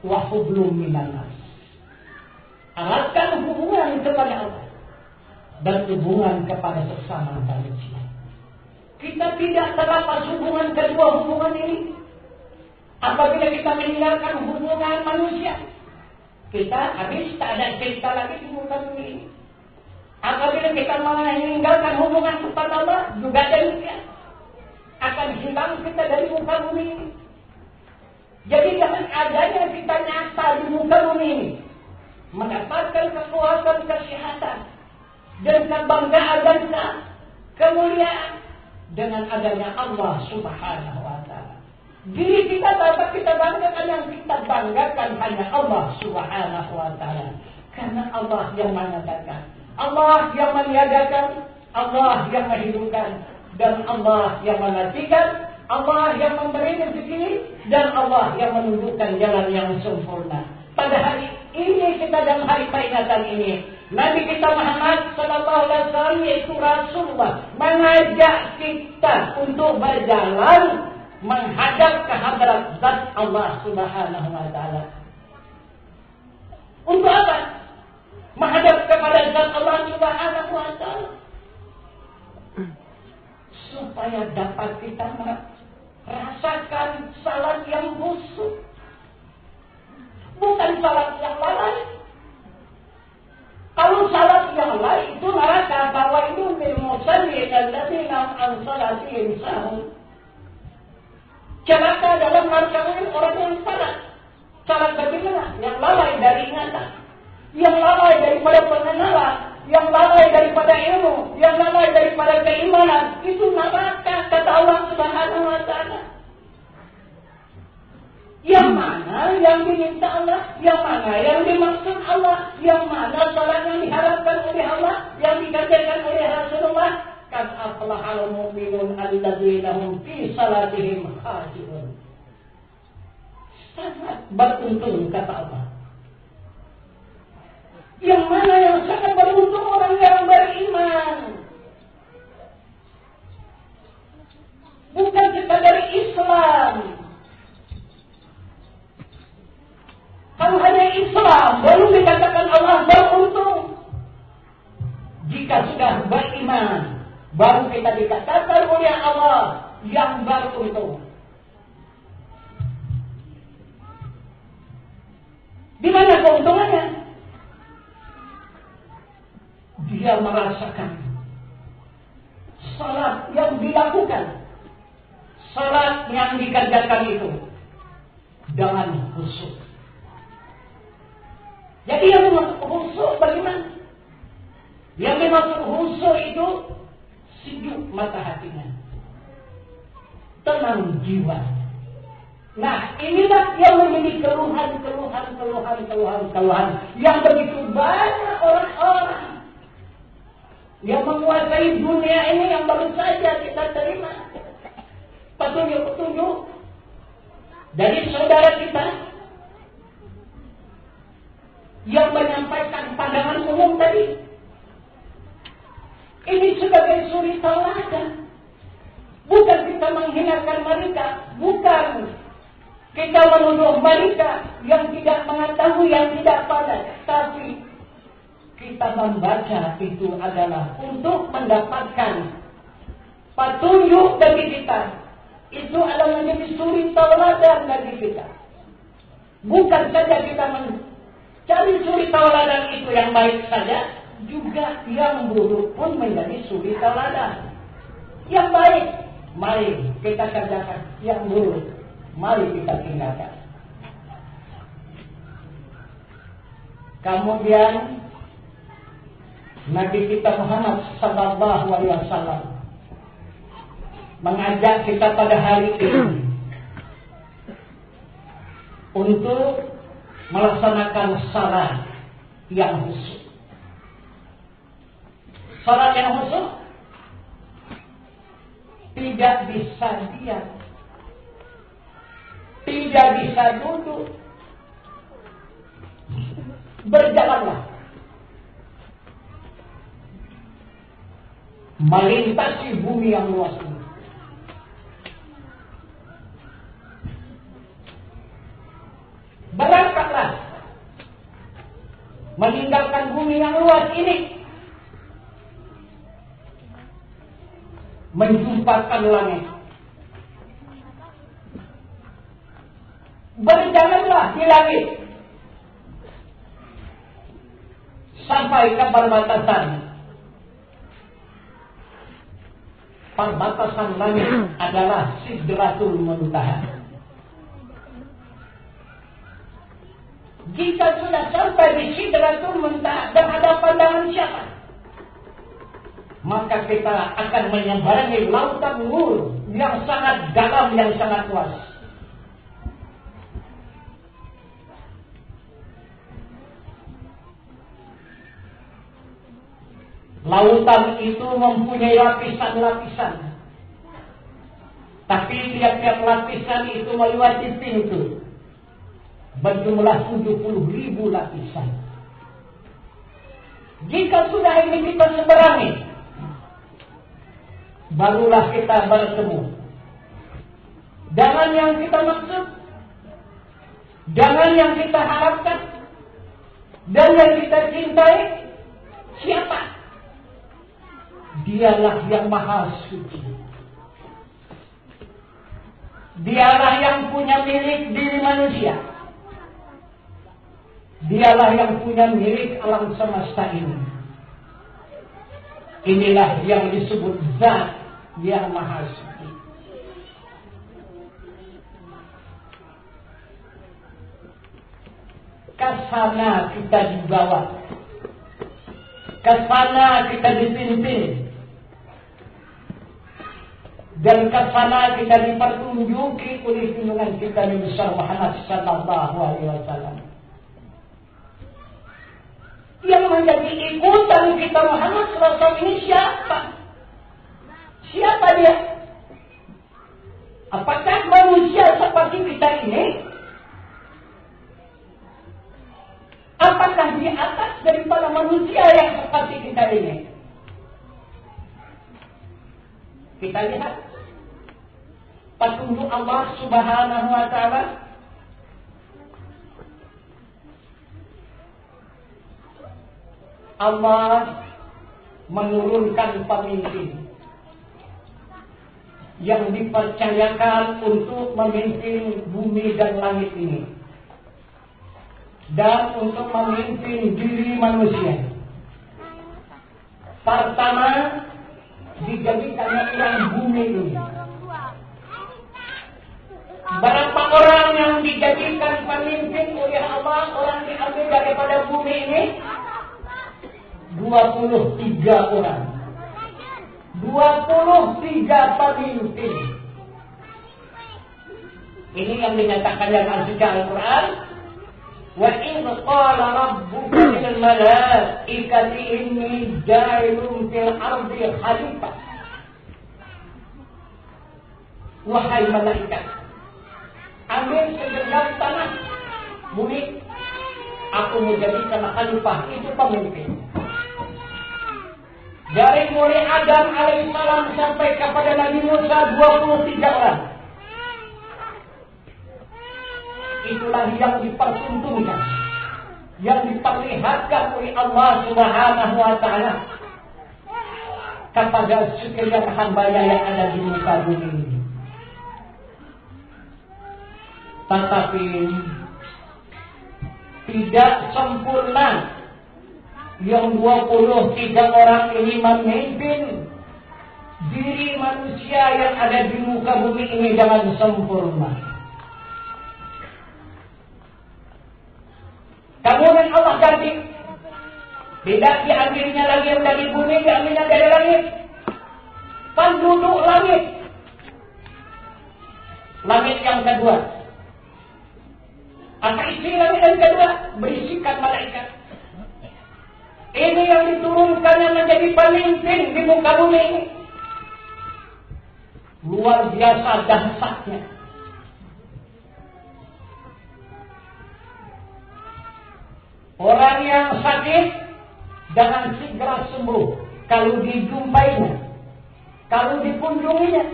wa hublum minannas. Eratkan hubungan kepada Allah dan hubungan kepada sesama manusia. Kita tidak terlepas hubungan kedua hubungan ini. Apabila kita meninggalkan hubungan manusia, kita habis, tak ada cerita lagi di muka bumi ini. Apabila kita meninggalkan hubungan kepada Allah, juga demikian. Akan hilang kita dari muka bumi ini. Jadi dengan adanya kita nyata di muka bumi ini, mendapatkan kekuatan, kesehatan, dan kebanggaan dan kemuliaan dengan adanya Allah Subhanahu wa ta'ala. Diri kita dapat kita banggakan, yang kita banggakan hanya Allah Subhanahu wa ta'ala. Karena Allah yang mengatakan, Allah yang meniadakan, Allah yang menghidupkan, dan Allah yang mematikan, Allah yang memberi rezeki, dan Allah yang menunjukkan jalan yang sempurna. Pada hari ini kita dalam hari peringatan ini, Nabi kita Muhammad sallallahu alaihi wasallam, yaitu Rasulullah, mengajak kita untuk berjalan menghadap ke hadrat zat Allah Subhanahu wa ta'ala. Untuk apa? Menghadap kepada zat Allah Subhanahu wa ta'ala, supaya dapat kita merasakan salat yang khusyuk, bukan salat yang lalai. Kalau salat yang lalai itu neraka. Bahwa itu bil musalli alladzina an salatihim sahun. Celaka dalam rancangan orang yang salat. Salat bagaimana? Yang lalai dari ingatan, yang lalai daripada pengenalan, yang lalai daripada ilmu, yang lalai daripada keimanan. Itu neraka kata Allah Subhanahu wa ta'ala. Yang mana yang diminta Allah, yang mana yang dimaksud Allah, yang mana salat yang diharapkan oleh Allah, yang dikerjakan oleh Rasulullah. Qad aflahal mu'minun alladzina hum fi salatihim khashi'un. Sangat beruntung kata Allah. Yang mana yang sangat beruntung orang yang beriman. Bukan sekadar Islam. Kalau hanya Islam baru dikatakan Allah beruntung. Jika sudah beriman, baru kita dikatakan oleh Allah yang beruntung. Di mana keuntungannya? Dia merasakan salat yang dilakukan, salat yang dikerjakan itu dengan khusyuk. Jadi yang dimaksud khusyuk bagaimana? Yang dimaksud khusyuk itu sejuk mata hatinya, tenang jiwa. Nah, inilah yang menjadi keluhan yang begitu banyak orang-orang yang menguasai dunia ini, yang baru saja kita terima petunjuk-petunjuk dari saudara kita yang menyampaikan pandangan umum tadi. Ini sebagai suri tauladan. Bukan kita menghinakan mereka, bukan kita menuduh mereka yang tidak mengetahui, yang tidak pandai, tapi kita membaca itu adalah untuk mendapatkan petunjuk bagi kita. Itu adalah menjadi suri tauladan bagi kita. Bukan saja kita mencari suri tauladan itu yang baik saja, juga yang buruk pun menjadi suri tauladan. Yang baik, mari kita kerjakan. Yang buruk, mari kita tinggalkan. Kemudian Nabi kita Muhammad sallallahu alaihi wasallam mengajak kita pada hari ini untuk melaksanakan salat yang khusyuk. Salat yang khusyuk tidak bisa diam, tidak bisa duduk, berjalanlah, melintasi bumi yang luas ini. Berangkatlah, meninggalkan bumi yang luas ini, menjumpakan langit. Berjalanlah di langit sampai ke perbatasan. Perbatasan langit adalah Sidratul Muntaha. Jika sudah sampai di Sidratul Muntaha dan ada pandangan siapa, maka kita akan menyeberangi lautan nur yang sangat dalam, yang sangat luas. Lautan itu mempunyai lapisan-lapisan, tapi tiap-tiap lapisan itu melewati pintu berjumlah 70.000 lapisan. Jika sudah ini kita seberangi, barulah kita bertemu dengan yang kita maksud, dengan yang kita harapkan, dan yang kita cintai. Siapa? Dialah yang maha suci. Dialah yang punya milik diri manusia. Dialah yang punya milik alam semesta ini. Inilah yang disebut Zat yang maha suci. Kesana kita dibawa, kesana kita dipimpin, dan kesana kita dipertunjuki oleh junjungan kita Nabi besar Muhammad sallallahu alaihi wasallam. Yang menjadi ikutan kita Muhammad sallallahu alaihi wasallam ini siapa? Siapa dia? Apakah manusia seperti kita ini? Apakah di atas daripada manusia yang seperti kita ini? Kita lihat petunjuk Allah Subhanahu wa taala. Allah menurunkan pemimpin yang dipercayakan untuk memimpin bumi dan langit ini, dan untuk memimpin diri manusia. Pertama, dijadikannya orang bumi ini. Berapa orang yang dijadikan pemimpin oleh Allah, orang diambil daripada bumi ini? 23 orang. 23 pemimpin. Ini yang dinyatakan dalam Al-Quran. Wa in qala rabbuka lil malaikati inni ja'ilun fil ardi khalifah. Wahai malaikat, ambil segenap tanah bumi, aku menjadikan khalifah, itu pemimpin. Dari mulai Adam alaihissalam sampai kepada Nabi Musa 23 orang. Itulah yang dipertunjukkan, yang diperlihatkan oleh Allah Subhanahu wa taala kepada sekalian hamba-Nya yang ada di muka bumi ini. Tetapi tidak sempurna yang 23 orang ini memimpin diri manusia yang ada di muka bumi ini dengan sempurna. Kemudian Allah ganti Tidak diambilnya lagi yang dari bumi, diambilnya dari langit. Penduduk langit. Langit yang kedua. Atau isi langit yang kedua berisikan malaikat. Ini yang diturunkan yang menjadi pemimpin di muka bumi ini. Luar biasa dahsyatnya. Orang yang sakit dengan segera sembuh kalau dijumpainya, kalau dikunjunginya.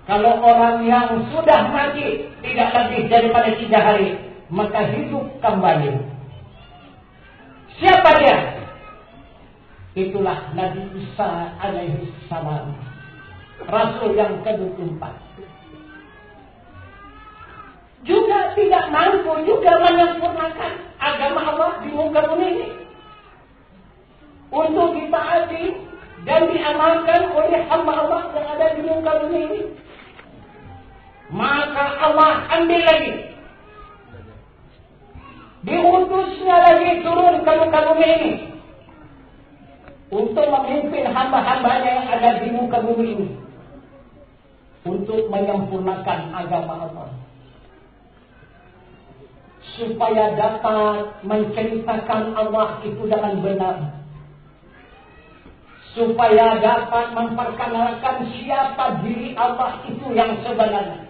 Kalau orang yang sudah mati tidak lebih daripada 3 hari, maka hidup kembali. Siapa dia? Itulah Nabi Isa alaihi salam, Rasul yang ke-24. Juga tidak mampu juga menyempurnakan agama Allah di muka bumi ini untuk ditaati dan diamalkan oleh hamba Allah yang ada di muka bumi ini. Maka Allah ambil lagi, diutusnya lagi turun ke muka bumi ini untuk memimpin hamba-hambanya yang ada di muka bumi ini, untuk menyempurnakan agama Allah, supaya dapat menceritakan Allah itu dengan benar, supaya dapat memperkenalkan siapa diri Allah itu yang sebenarnya.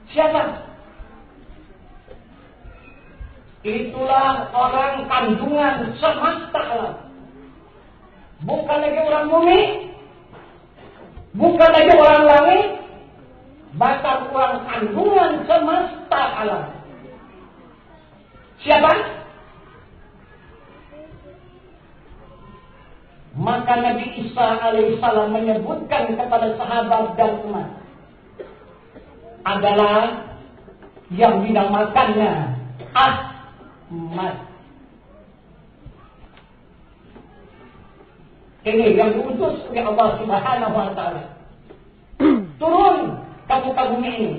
Siapa? Itulah orang kandungan semesta alam. Bukan lagi orang bumi, bukan lagi orang langit, bahkan orang kandungan semesta alam. Siapa? Maka Nabi Isa alaihissalam menyebutkan kepada sahabat dan umat adalah yang dinamakannya Ahmad. Ini yang diutus oleh Allah Subhanahu wa taala turun ke muka bumi ini,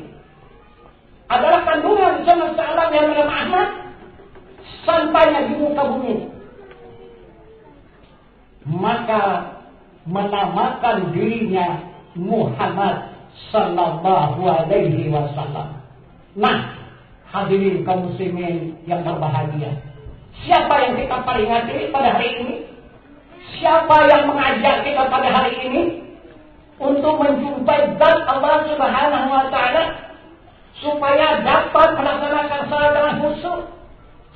adalah kandungan semesta alam yang bernama Ahmad, sampainya di muka bumi. Maka menamakan dirinya Muhammad sallallahu alaihi wasallam. Nah, hadirin kaum muslimin yang berbahagia, siapa yang kita peringati pada hari ini? Siapa yang mengajak kita pada hari ini untuk menjumpai zat Allah Subhanahu wa taala supaya dapat melaksanakan salat dengan khusyuk?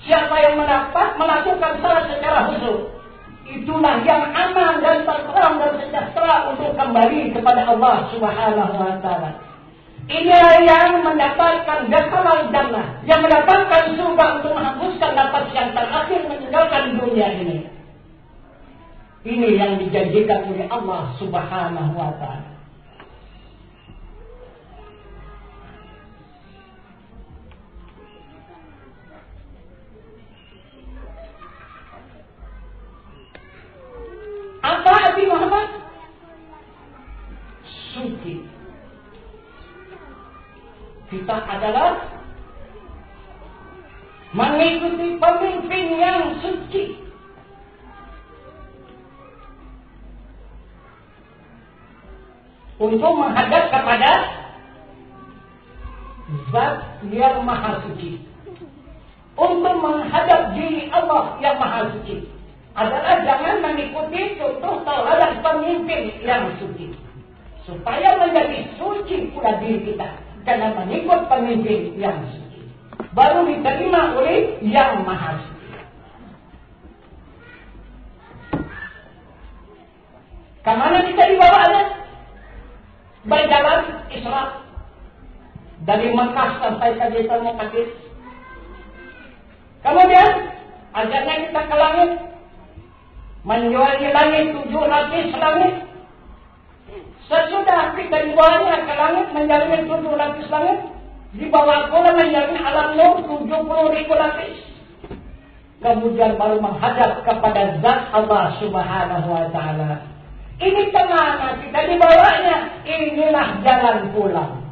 Siapa yang mendapat melakukan salat secara khusyuk? Itulah yang aman dan terang dan sejahtera untuk kembali kepada Allah Subhanahu wa taala. Ini yang mendapatkan dakhalal jannah, yang mendapatkan surga untuk menghapuskan nafas yang terakhir meninggalkan dunia ini. Ini yang dijanjikan oleh Allah Subhanahu wa taala. Apa arti Muhammad? Suci. Kita adalah mengikuti pemimpin yang suci. Untuk menghadap kepada Zat yang Maha Suci. Untuk menghadap diri Allah yang Maha Suci adalah jangan mengikuti contoh tauladan pemimpin yang suci, supaya menjadi suci pula diri kita karena mengikut pemimpin yang suci, baru diterima oleh yang Maha Suci. Kemana kita dibawa ada? Berjalan Isra dari Mekah sampai ke Baitul Maqdis. Kemudian ajarnya kita ke langit, menjuali langit 7 lapis langit. Sesudah kita dibawanya ke langit menjalani 7 lapis langit, dibawa pula menjalani alam nur 70.000 lapis. Kemudian baru menghadap kepada Zat Allah Subhanahu wa taala. Ini kemana kita dibawanya? Inilah jalan pulang.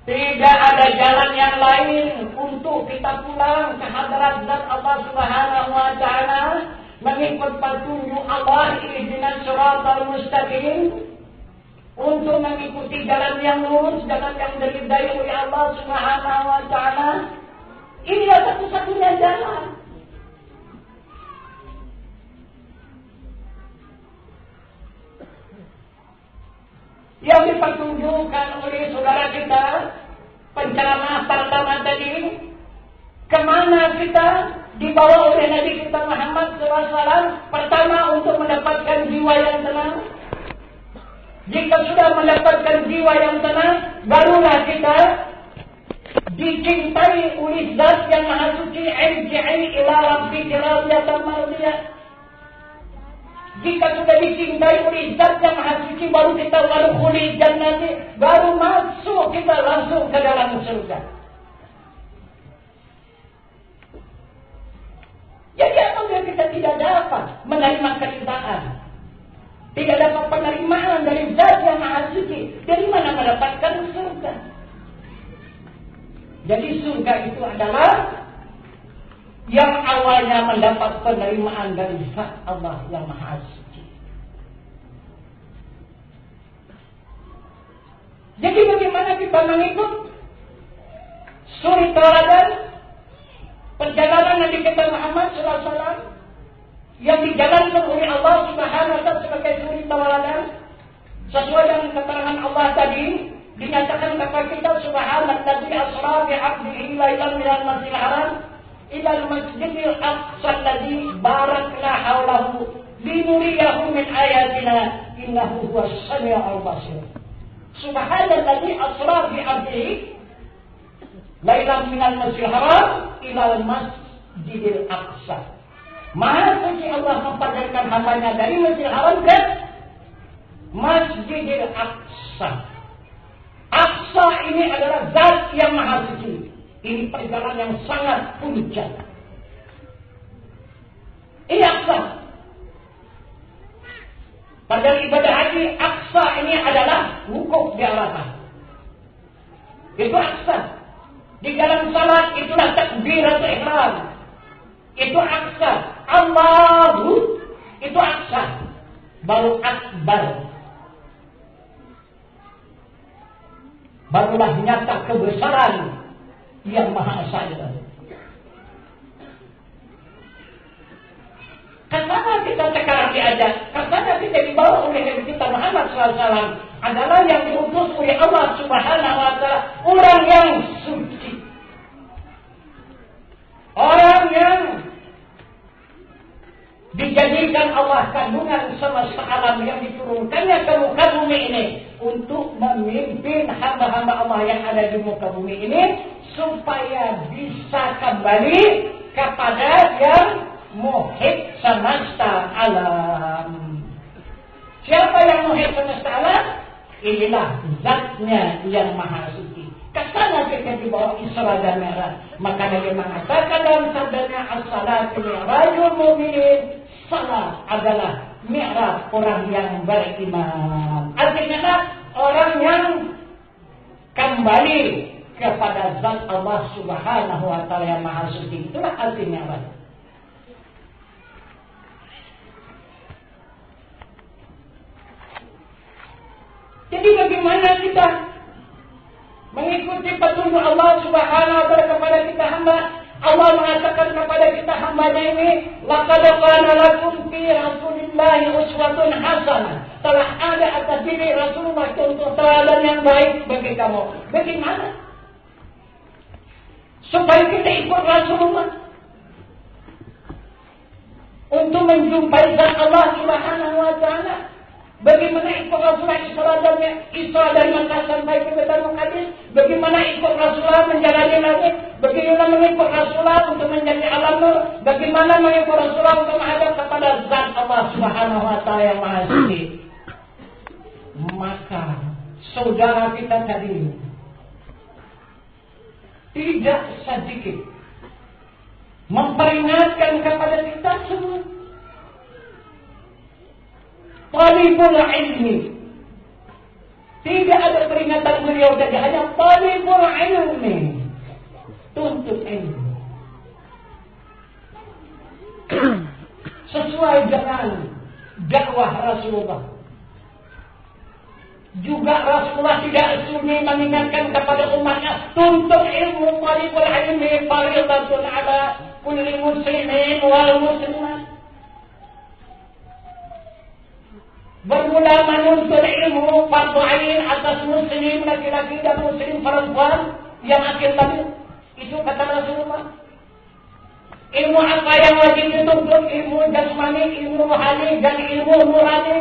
Tidak ada jalan yang lain untuk kita pulang ke hadrat zat Allah Subhanahu wa taala, mengikut petunjuk Allah ihdinas siratal mustaqim, untuk mengikuti jalan yang lurus, jalan yang diridai oleh Allah Subhanahu wa taala. Inilah satu-satunya jalan. Yang dipertunjukkan oleh saudara kita penceramah pertama tadi, kemana kita dibawa oleh Nabi kita Muhammad SAW. Pertama, untuk mendapatkan jiwa yang tenang. Jika sudah mendapatkan jiwa yang tenang, barulah kita dicintai oleh Zat yang Maha Suci. Irji'i ila rabbiki radiyatan mardiyah. Jika sudah dicintai oleh Zat yang Maha Suci, baru kita wadkhuli jannati, baru masuk kita langsung ke dalam surga. Jadi apabila kita tidak dapat menerima kecintaan, tidak dapat penerimaan dari Zat yang Maha Suci, dari mana mendapatkan surga? Jadi surga itu adalah yang awalnya mendapat penerimaan dari Zat Allah yang Maha Suci. Jadi bagaimana kita mengikut suri tauladan perjalanan Nabi kita Muhammad SAW yang dijalankan oleh Allah Subhanahu wa taala sebagai suri tauladan, sesuai dengan keterangan Allah tadi, dinyatakan kepada kita subhanalladzi asra bi 'abdihi lailan minal masjidil haram ila al-masjidil aqsa alladzi barakna haulahu linuriyahu min ayatina innahu huwas samiul basir. Subhanalladzi asra bi 'abdihi lailan minal masjidil haram ila al-masjidil aqsa. Maha suci Allah memperjalakan hambanya dari Masjidil Haram ke Masjidil Aqsa. Aqsa ini adalah Zat yang Maha Suci. Ini perjalanan yang sangat puncak. Ini Aqsa. Pada ibadah haji, Aqsa ini adalah wukuf di Arafah. Itu Aqsa. Di dalam salat itulah takbiratul ihram. Itu Aqsa. Allahu, itu Aqsa. Baru Akbar. Barulah nyata kebesaran yang Maha Esa itu. Karena kita sekarang diajak, karena kita dibawa oleh Nabi kita Muhammad SAW, adalah yang diutus oleh Allah Subhanahu wa taala, orang yang suci. Orang yang dijadikan Allah kandungan semesta alam, yang diturunkannya ke muka bumi ini untuk memimpin hamba-hamba Allah yang ada di muka bumi ini, supaya bisa kembali kepada yang muhit semesta alam. Siapa yang muhit semesta alam? Inilah Zatnya yang Maha Suci. Kesana kita dibawa Isra dan Mi'raj. Maka Nabi mengatakan dalam sabdanya, as-salatu mi'rajul mu'minin. Salat adalah mi'raj orang yang beriman. Artinya orang yang kembali kepada Zat Allah Subhanahu wa taala yang Maha Suci. Itulah arti mi'raj. Jadi bagaimana kita mengikuti petunjuk Allah Subhanahu wa taala kepada kita hamba? Allah mengatakan kepada kita hambanya ini, laqad kana lakum fi Rasulillahi uswatun hasanah. Telah ada atas diri Rasulullah contoh teladan yang baik bagi kamu. Bagaimana supaya kita ikut Rasulullah untuk menjumpai Zat Allah Subhanahu wa taala? Bagaimana ikut Rasulullah Isra dari Makkah sampai ke Baitul Maqdis? Bagaimana ikut Rasulullah menjalani langit? Bagaimana mengikut Rasulullah untuk menjadi alam nur? Bagaimana mengikut Rasulullah untuk menghadap kepada Zat Allah Subhanahu wa taala yang Maha Suci? Maka saudara kita tadi tidak sedikit memperingatkan kepada kita semua. Talibul ilmi Tidak ada peringatan beliau tadi, hanya talibul ilmi, tuntut ilmu. Sesuai dengan dakwah Rasulullah. Juga Rasulullah tidak sunyi mengingatkan kepada umatnya, tuntut ilmu, talibul ilmi fardhatun ala kulli muslimin wal muslimat. Bermula menuntut ilmu fardu ain atas muslim laki-laki dan muslim perempuan yang akhir tadi. Itu kata Rasulullah. Ilmu apa yang wajib dituntut? Ilmu jasmani, ilmu rohani, dan ilmu nurani.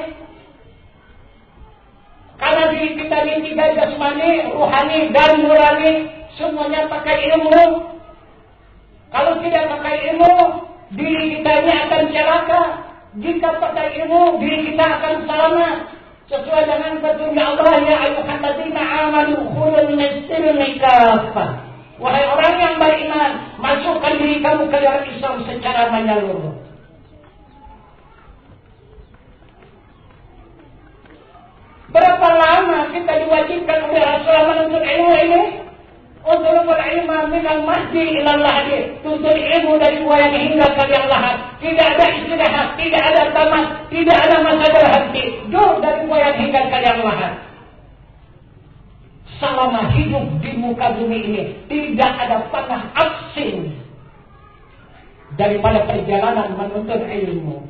Karena diri kita ini tiga, jasmani, rohani, dan nurani, semuanya pakai ilmu. Kalau tidak pakai ilmu, diri kita ini akan celaka. Jika pakai ilmu, diri kita akan selamat. Sesuai dengan petunjuk Allah, ya ayyuhalladzina amanu khulul mis-silmi kaffah. Wahai orang yang beriman, masukkan diri kamu ke dalam Islam secara menyeluruh. Berapa lama kita diwajibkan oleh Rasulullah menuntut ilmu ini? Utlubul ilma minal mahdi ilal lahdi. Tuntut ilmu dari buayan hingga ke liang lahat. Tidak ada istirahat, tidak ada tamat, tidak ada masa berhenti. Jauh dari buayan hingga ke liang lahat. Selama hidup di muka bumi ini tidak ada pernah absen daripada perjalanan menuntut ilmu.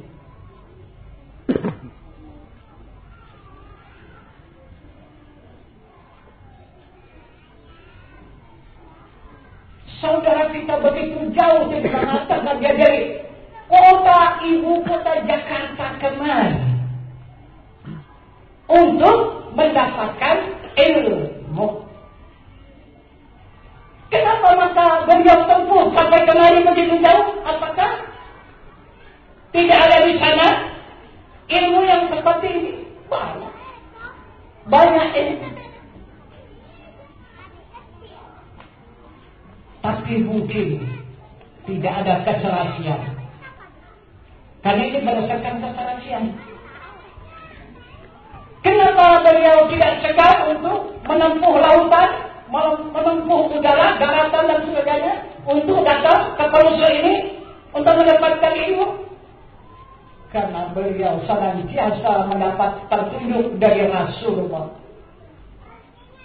Saudara kita begitu jauh di tengah-tengah dari kota ibu kota Jakarta kemari untuk mendapatkan ilmu. Kenapa maka beliau tempuh sampai kemari begitu jauh? Apakah tidak ada di sana ilmu yang seperti ini? Banyak ilmu. Tapi mungkin tidak ada keserasian. Karena ini berdasarkan keserasian. Kenapa beliau tidak segan untuk menempuh lautan, menempuh udara, daratan dan sebagainya untuk datang ke pelosok ini untuk mendapatkan ilmu? Karena beliau senantiasa mendapat petunjuk dari Rasulullah.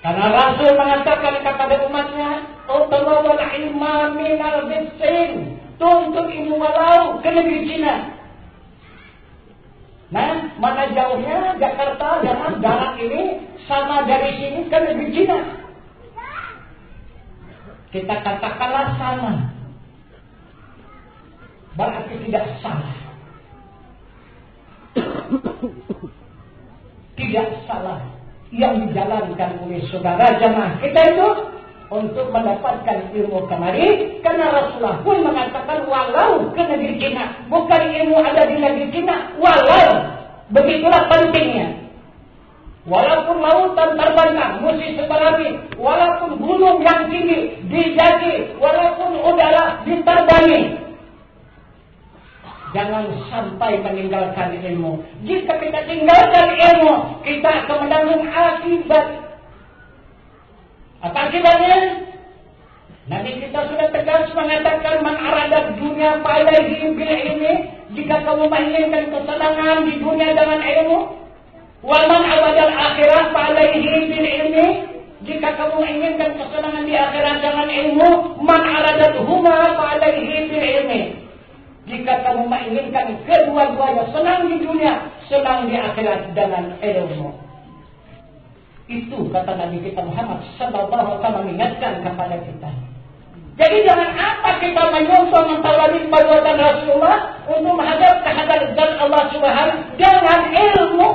Karena Rasul mengatakan kepada umatnya, "Utlubul ilma minal bisin." Tuntut ilmu walau ke negeri Cina. Nah, mana jauhnya Jakarta dengan darat ini sama dari sini ke negeri Cina? Kita katakanlah sama. Berarti tidak salah. Tidak salah yang dijalankan oleh saudara jamaah kita itu untuk mendapatkan ilmu kemari, karena Rasulullah pun mengatakan walau ke negeri Cina, bukan ilmu ada di negeri Cina, walau begitulah pentingnya. Walaupun lautan terbentang, mesti seberani, walaupun gunung yang tinggi dijagi, walaupun udara diterbangi, jangan sampai meninggalkan ilmu. Jika kita tinggalkan ilmu, kita akan menanggung akibat. Apa akibatnya? Nabi kita sudah tegas mengatakan, man arada dunia fa'alaihi bil ilmi. Jika kamu menginginkan kesenangan di dunia dengan ilmu, wa man arada akhirat fa'alaihi bil ilmi. Jika kamu menginginkan kesenangan di akhirat dengan ilmu, man arada huma fa'alaihi bil ilmi. Jika kamu menginginkan kedua-duanya, senang di dunia, senang di akhirat dengan ilmu. Itu kata Nabi kita Muhammad sallallahu alaihi wasallam mengingatkan kepada kita. Jadi jangan apa kita menyusul mentawali perbuatan Rasulullah untuk menghadap kehadiran zat Allah Subhanahu dengan ilmu.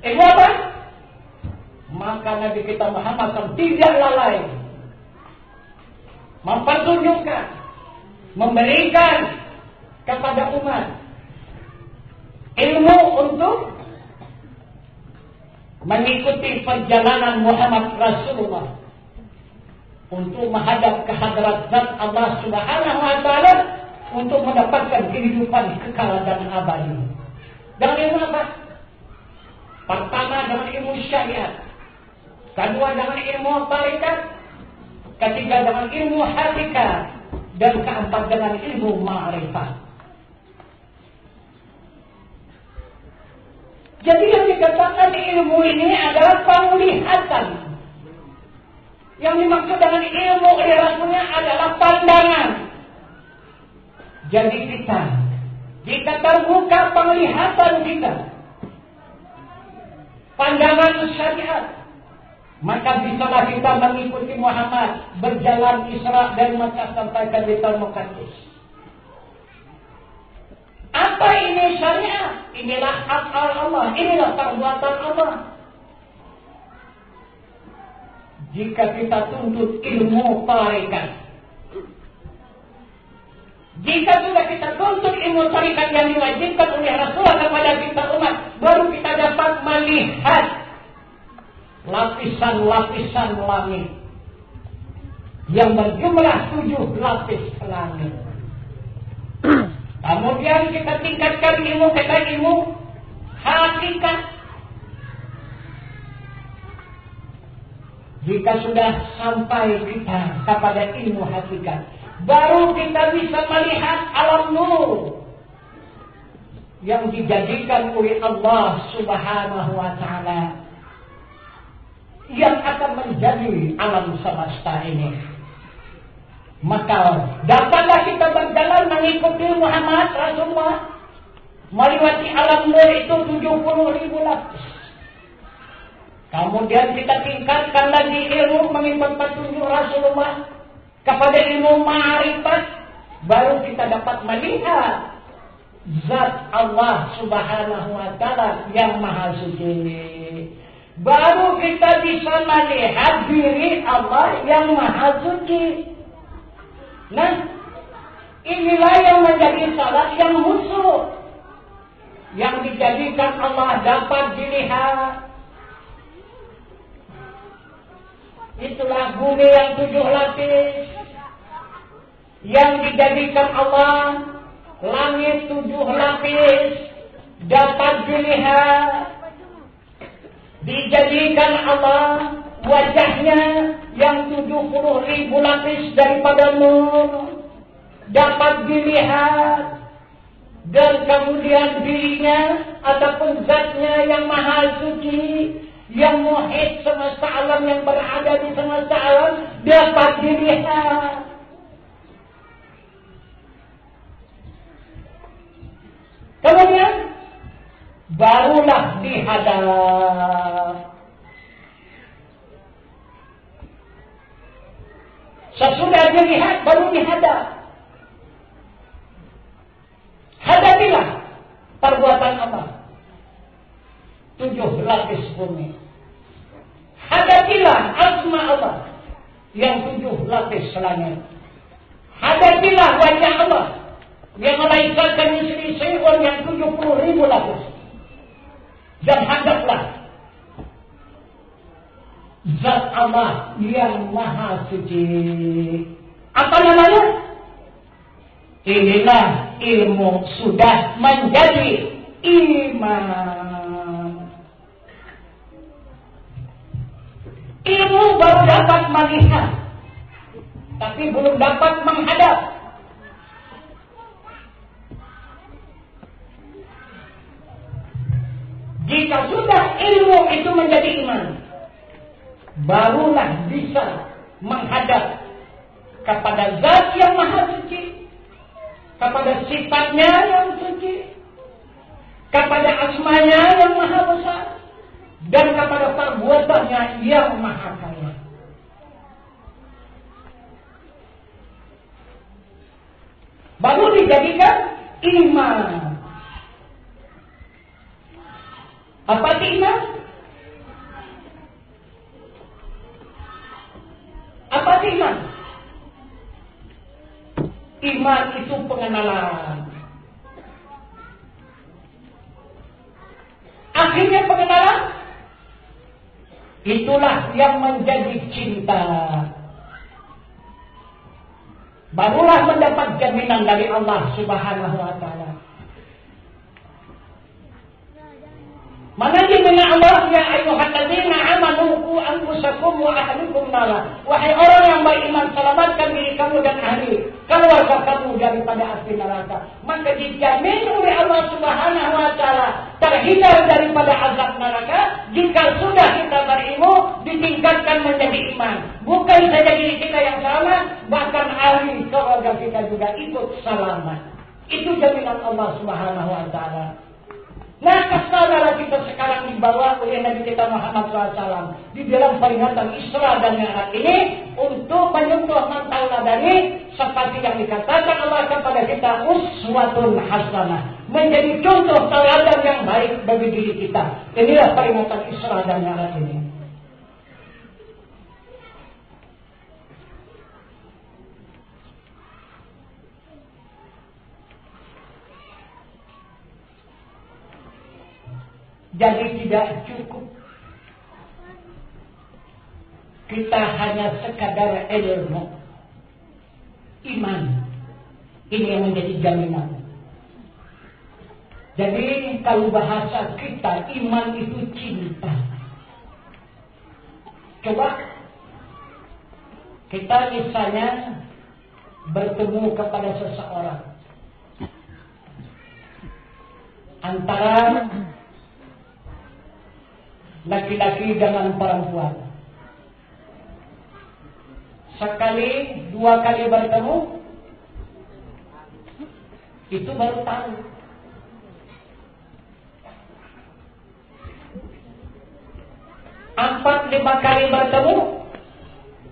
Ilmu apa? Maka Nabi kita Muhammad SAW tidak lalai mempertunjukkan, memberikan kepada umat ilmu untuk mengikuti perjalanan Muhammad Rasulullah untuk menghadap kehadrat zat Allah Subhanahu wa taala untuk mendapatkan kehidupan kekal dan abadi. Dan ilmu apa? Pertama dengan ilmu syariat, kedua dengan ilmu tarekat, ketiga dengan ilmu hakikat, dan keempat dengan ilmu ma'rifat. Jadi yang dikatakan ilmu ini adalah penglihatan. Yang dimaksud dengan ilmu Rasulnya adalah pandangan. Jadi kita, jika terbuka penglihatan kita, pandangan syariat, maka bisalah kita mengikuti Muhammad berjalan Isra dan Mi'raj sampai ke Baitul Maqdis. Apa ini syariat? Inilah af'al Allah, inilah perbuatan Allah. Jika kita tuntut ilmu tarekat, jika sudah kita tuntut ilmu tarekat yang diwajibkan oleh Rasulullah kepada kita umat, baru kita dapat melihat lapisan-lapisan langit yang berjumlah 7 lapis langit. Kemudian kita tingkatkan ilmu kita, ilmu hakikat. Jika sudah sampai kita kepada ilmu hakikat, baru kita bisa melihat alam nur yang dijadikan oleh Allah Subhanahu wa Ta'ala, yang akan menjadi alam semesta ini. Maka dapatlah kita berjalan mengikuti Muhammad Rasulullah melewati alam nur itu 70.000 lapis. Kemudian kita tingkatkan lagi ilmu mengikut petunjuk Rasulullah kepada ilmu ma'rifat, baru kita dapat melihat zat Allah Subhanahu wa Ta'ala yang maha suci. Baru kita bisa melihat diri Allah yang maha suci. Nah, inilah yang menjadi salat yang khusyuk, yang dijadikan Allah dapat dilihat. Itulah bumi yang 7 lapis, yang dijadikan Allah langit 7 lapis dapat dilihat. Dijadikan Allah wajahnya yang 70.000 lapis daripada nur dapat dilihat, dan kemudian dirinya ataupun zatnya yang maha suci, yang muhit semesta alam, yang berada di semesta alam dapat dilihat. Kemudian barulah dihadap. Sesudah dilihat baru dihadap. Hadapilah perbuatan Allah 7 lapis bumi. Hadapilah asma Allah yang 7 lapis langit. Hadapilah wajah Allah yang melainkan istri Sehun yang 70.000 lapis. Dan hadaplah zat Allah yang maha suci. Apa namanya? Inilah ilmu sudah menjadi iman. Ilmu baru dapat melihat, tapi belum dapat menghadap. Jika sudah ilmu itu menjadi iman, barulah bisa menghadap kepada zat yang maha suci, kepada sifatnya yang suci, kepada asmanya yang maha besar, dan kepada perbuatannya yang maha kaya. Baru dijadikan iman. Apa itu iman? Apa itu iman? Iman itu pengenalan. Akhirnya pengenalan, itulah yang menjadi cinta. Barulah mendapat jaminan dari Allah Subhanahu wa Ta'ala. Mana dimana Allah ya ayyuhalladzina amanu qu anfusakum wa ahlikum nara. Wahai orang yang beriman, selamatkan diri kamu dan ahli keluarga kamu daripada api neraka. Maka dijamin oleh Allah Subhanahu wa taala terhindar daripada azab neraka jika sudah kita berilmu ditingkatkan menjadi iman. Bukan saja diri kita yang selamat, bahkan ahli keluarga kita juga ikut selamat. Itu jaminan Allah Subhanahu wa taala. Nah, kesadaran kita sekarang dibawa oleh Nabi kita Muhammad SAW di dalam peringatan Isra dan Mi'raj ini untuk menyentuh mentauladani seperti yang dikatakan Allah kepada kita uswatun hasanah, menjadi contoh tauladan yang baik bagi diri kita. Inilah peringatan Isra dan Mi'raj ini. Jadi tidak cukup kita hanya sekadar ilmu, iman ini yang menjadi jaminan. Jadi kalau bahasa kita iman itu cinta. Coba kita misalnya bertemu kepada seseorang antara laki-laki dengan perempuan. Sekali, dua kali bertemu, itu baru tahu. Empat, lima kali bertemu,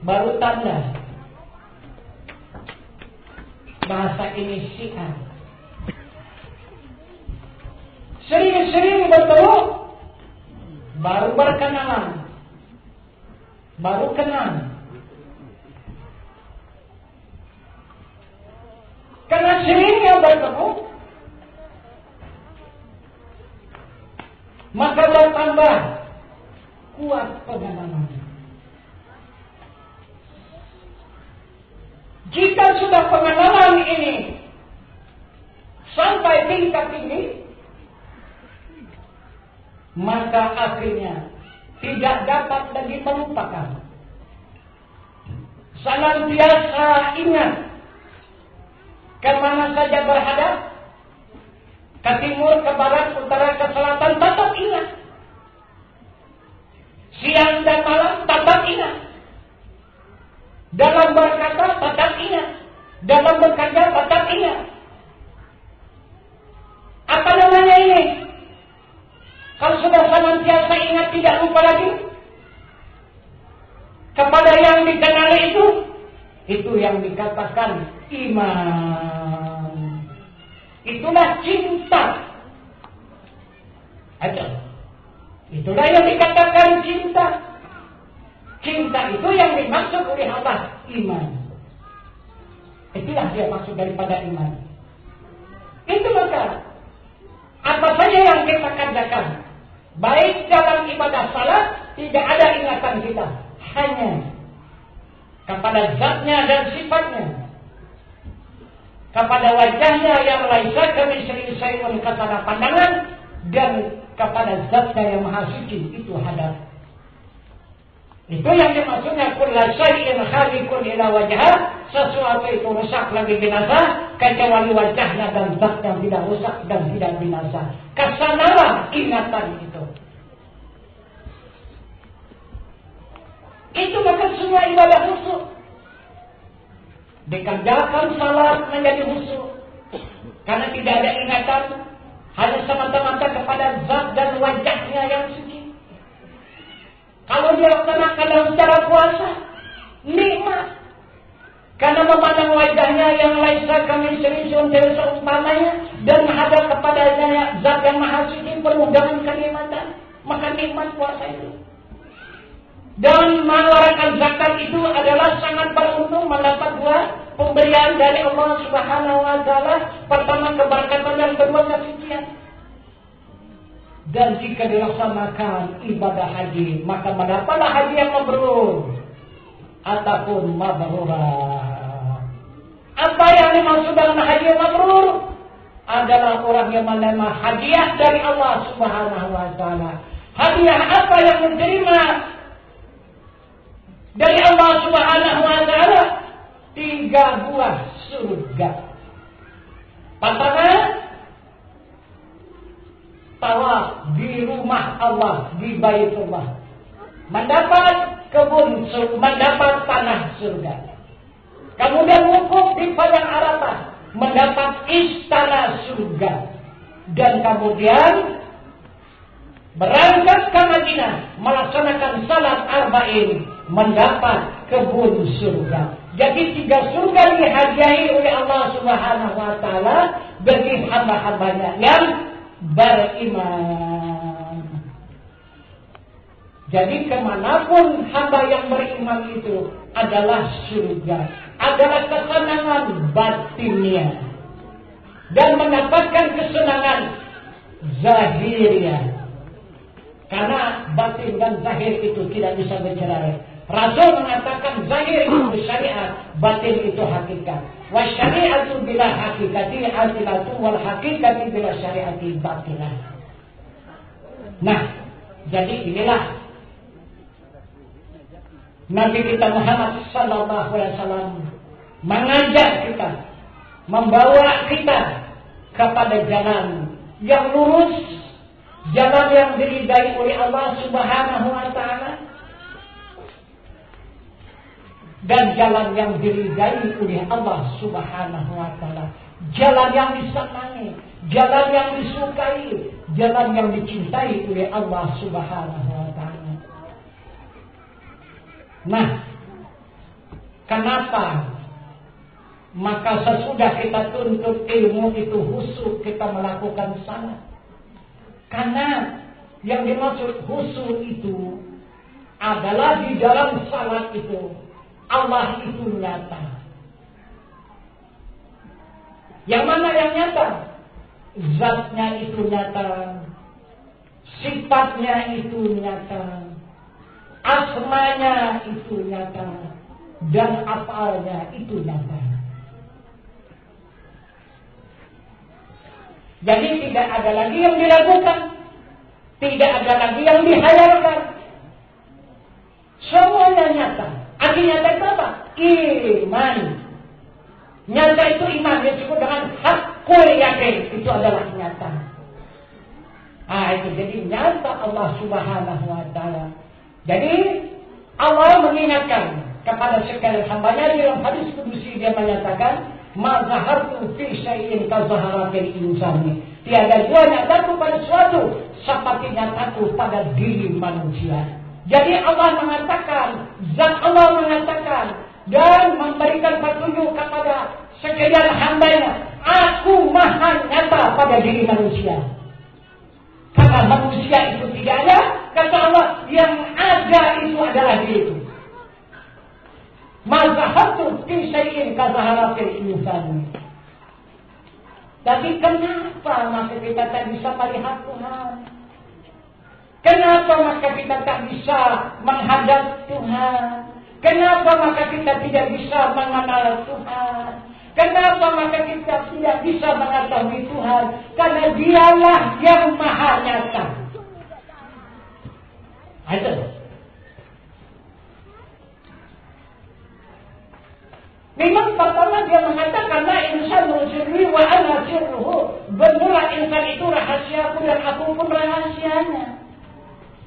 baru tanda. Bahasa ini syiar. Sering-sering bertemu, baru berkenalan, baru kenal. Karena seringnya bertemu, maka bertambah kuat pengalaman. Jika sudah pengalaman ini sampai tingkat ini, maka akhirnya tidak dapat lagi melupakan. Senantiasa ingat kemana saja berhadap, ke timur, ke barat, utara, ke selatan, tetap ingat. Siang dan malam tetap ingat. Dalam berkata tetap ingat. Dalam bekerja tetap ingat. Apa namanya ini? Kalau sudah senantiasa ingat, tidak lupa lagi kepada yang dikenali itu yang dikatakan iman. Itulah cinta. Itulah yang dikatakan cinta. Cinta itu yang dimaksud oleh Allah, iman. Itulah dia maksud daripada iman. Itu maka apa saja yang kita kerjakan, baik dalam ibadah salat, tidak ada ingatan kita, hanya kepada zatnya dan sifatnya, kepada wajahnya yang laisa kamitslihi syai'un, kata pandangan, dan kepada zatnya yang maha suci, itu hadap. Itu yang dimaksudnya kullu syai'in khaliqun ila wajhah, sesuatu itu rusak lagi binasa kecuali wajahnya dan zatnya tidak rusak dan tidak binasa. Kesanalah ingatan itu. Itu maka semua ibadah khusyuk. Dikerjakan salat menjadi khusyuk. Karena tidak ada ingatan, hanya semata-mata kepada zat dan wajahnya yang suci. Kalau dilaksanakan dalam cara puasa, nikmat. Karena memandang wajahnya yang laisa kamitslihi syai'un seumpamanya dan menghadap kepadanya zat yang maha suci penuh dengan kenikmatan, maka nikmat puasa itu. Dan mengeluarkan zakat itu adalah sangat beruntung, mendapat dua pemberian dari Allah Subhanahu wa taala. Pertama keberkatan, dan kedua kesucian. Dan jika dilaksanakan ibadah haji, maka mendapatlah haji yang mabrur ataupun mabrurah. Apa yang dimaksud dengan haji yang mabrur? adalah orang yang menerima hadiah dari Allah Subhanahu wa taala. Hadiah apa yang diterima dari Allah Subhanahu wa taala? 3 buah surga. Pertama, tawaf di rumah Allah, di Baitullah, mendapat kebun surga, mendapat tanah surga. Kemudian wukuf di padang Arafah, mendapat istana surga. Dan kemudian berangkat ke Madinah, melaksanakan salat arba'in, mendapat kebun surga. Jadi 3 surga dihadiahi oleh Allah Subhanahu wa taala bagi hamba-hambanya yang beriman. Jadi kemanapun hamba yang beriman itu adalah surga, adalah kesenangan batinnya, dan mendapatkan kesenangan zahirnya. Karena batin dan zahir itu tidak bisa bercerai. Rasul mengatakan zahir itu syariat, batin itu hakikat. Wa syari'atu bila hakikati asilatu wal hakikati bila syari'ati batilah. Nah, jadi inilah Nabi kita Muhammad sallallahu alaihi wasallam mengajak kita, membawa kita kepada jalan yang lurus, jalan yang diridai oleh Allah Subhanahu wa taala, dan jalan yang diridai oleh Allah Subhanahu wa taala, jalan yang disenangi, jalan yang disukai, jalan yang dicintai oleh Allah Subhanahu wa taala. Nah, kenapa? Maka sesudah kita tuntut ilmu itu khusyuk, kita melakukan salat. Karena yang dimaksud khusyuk itu adalah di dalam salat itu Allah itu nyata. Yang mana yang nyata? Zatnya itu nyata, sifatnya itu nyata, asmanya itu nyata, dan afalnya itu nyata. Jadi tidak ada lagi yang diragukan, tidak ada lagi yang dihayalkan, semuanya nyata. Artinya nyata apa? Iman. Nyata itu iman, yang disebut dengan hakul yakin, itu adalah nyata. Itu jadi nyata Allah Subhanahu wa taala. Jadi Allah mengingatkan kepada sekalian hambanya dalam hadis kudusi, dia menyatakan, ma zahartu fi syai'in ka zaharatil insani. Tiada dua nyataku pada suatu seperti nyataku pada diri manusia. Jadi Allah mengatakan, zat Allah mengatakan dan memberikan petunjuk kepada sekalian hambanya, aku maha nyata pada diri manusia. Karena manusia itu tidak ada, kata Allah, yang ada itu adalah diriku. Mazahatu fi syai'in ka zaharatil insani. Tapi kenapa maka kita tak bisa melihat Tuhan? Kenapa maka kita tak bisa menghadap Tuhan? Kenapa maka kita tidak bisa mengenal Tuhan? Kenapa maka kita tidak bisa mengetahui Tuhan? Karena Dialah yang maha nyata. Itu. Memang pertama dia mengatakan, la insanu sirri wa ana sirruhu. Benar insan itu rahasiaku dan aku pun rahasianya.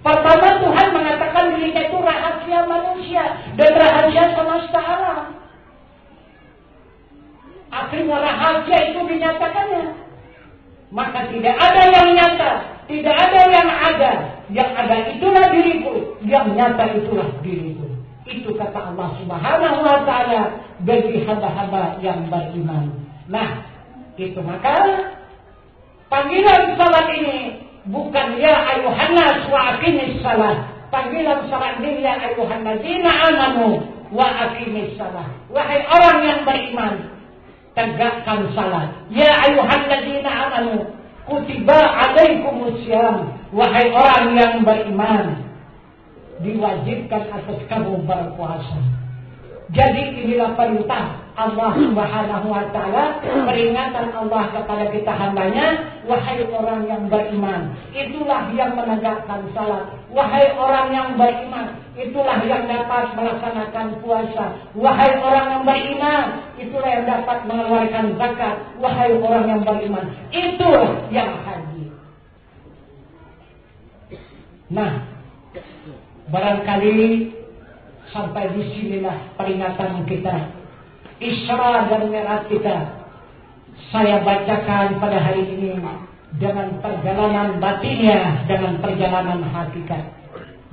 Pertama Tuhan mengatakan dirinya itu rahasia manusia dan rahasia semesta alam. Akhirnya rahasia itu dinyatakannya. Maka tidak ada yang nyata, tidak ada yang ada. Yang ada itulah diriku, yang nyata itulah diriku. Itu kata Allah Subhanahu wa taala bagi hamba-hamba yang beriman. Nah, itu maka panggilan salat ini bukan ya ayuhan nas wa aqimis salat. Panggilan salat ini ya ayuhan ladzina amanu wa aqimis salat. Wahai orang yang beriman, tegakkan salat. Ya ayuhan ladzina amanu kutiba alaikumusiyam. Wahai orang yang beriman, diwajibkan atas kamu berpuasa. Jadi inilah perintah Allah Subhanahu wa Ta'ala, peringatan Allah kepada kita hambanya, wahai orang yang beriman, itulah yang menegakkan salat. Wahai orang yang beriman, itulah yang dapat melaksanakan puasa. Wahai orang yang beriman, itulah yang dapat mengeluarkan zakat. Wahai orang yang beriman, itulah yang haji. Nah, barangkali sampai di sinilah peringatan kita, Isra dan Mi'raj kita. Saya bacakan pada hari ini dengan perjalanan batinnya, dengan perjalanan hakikat.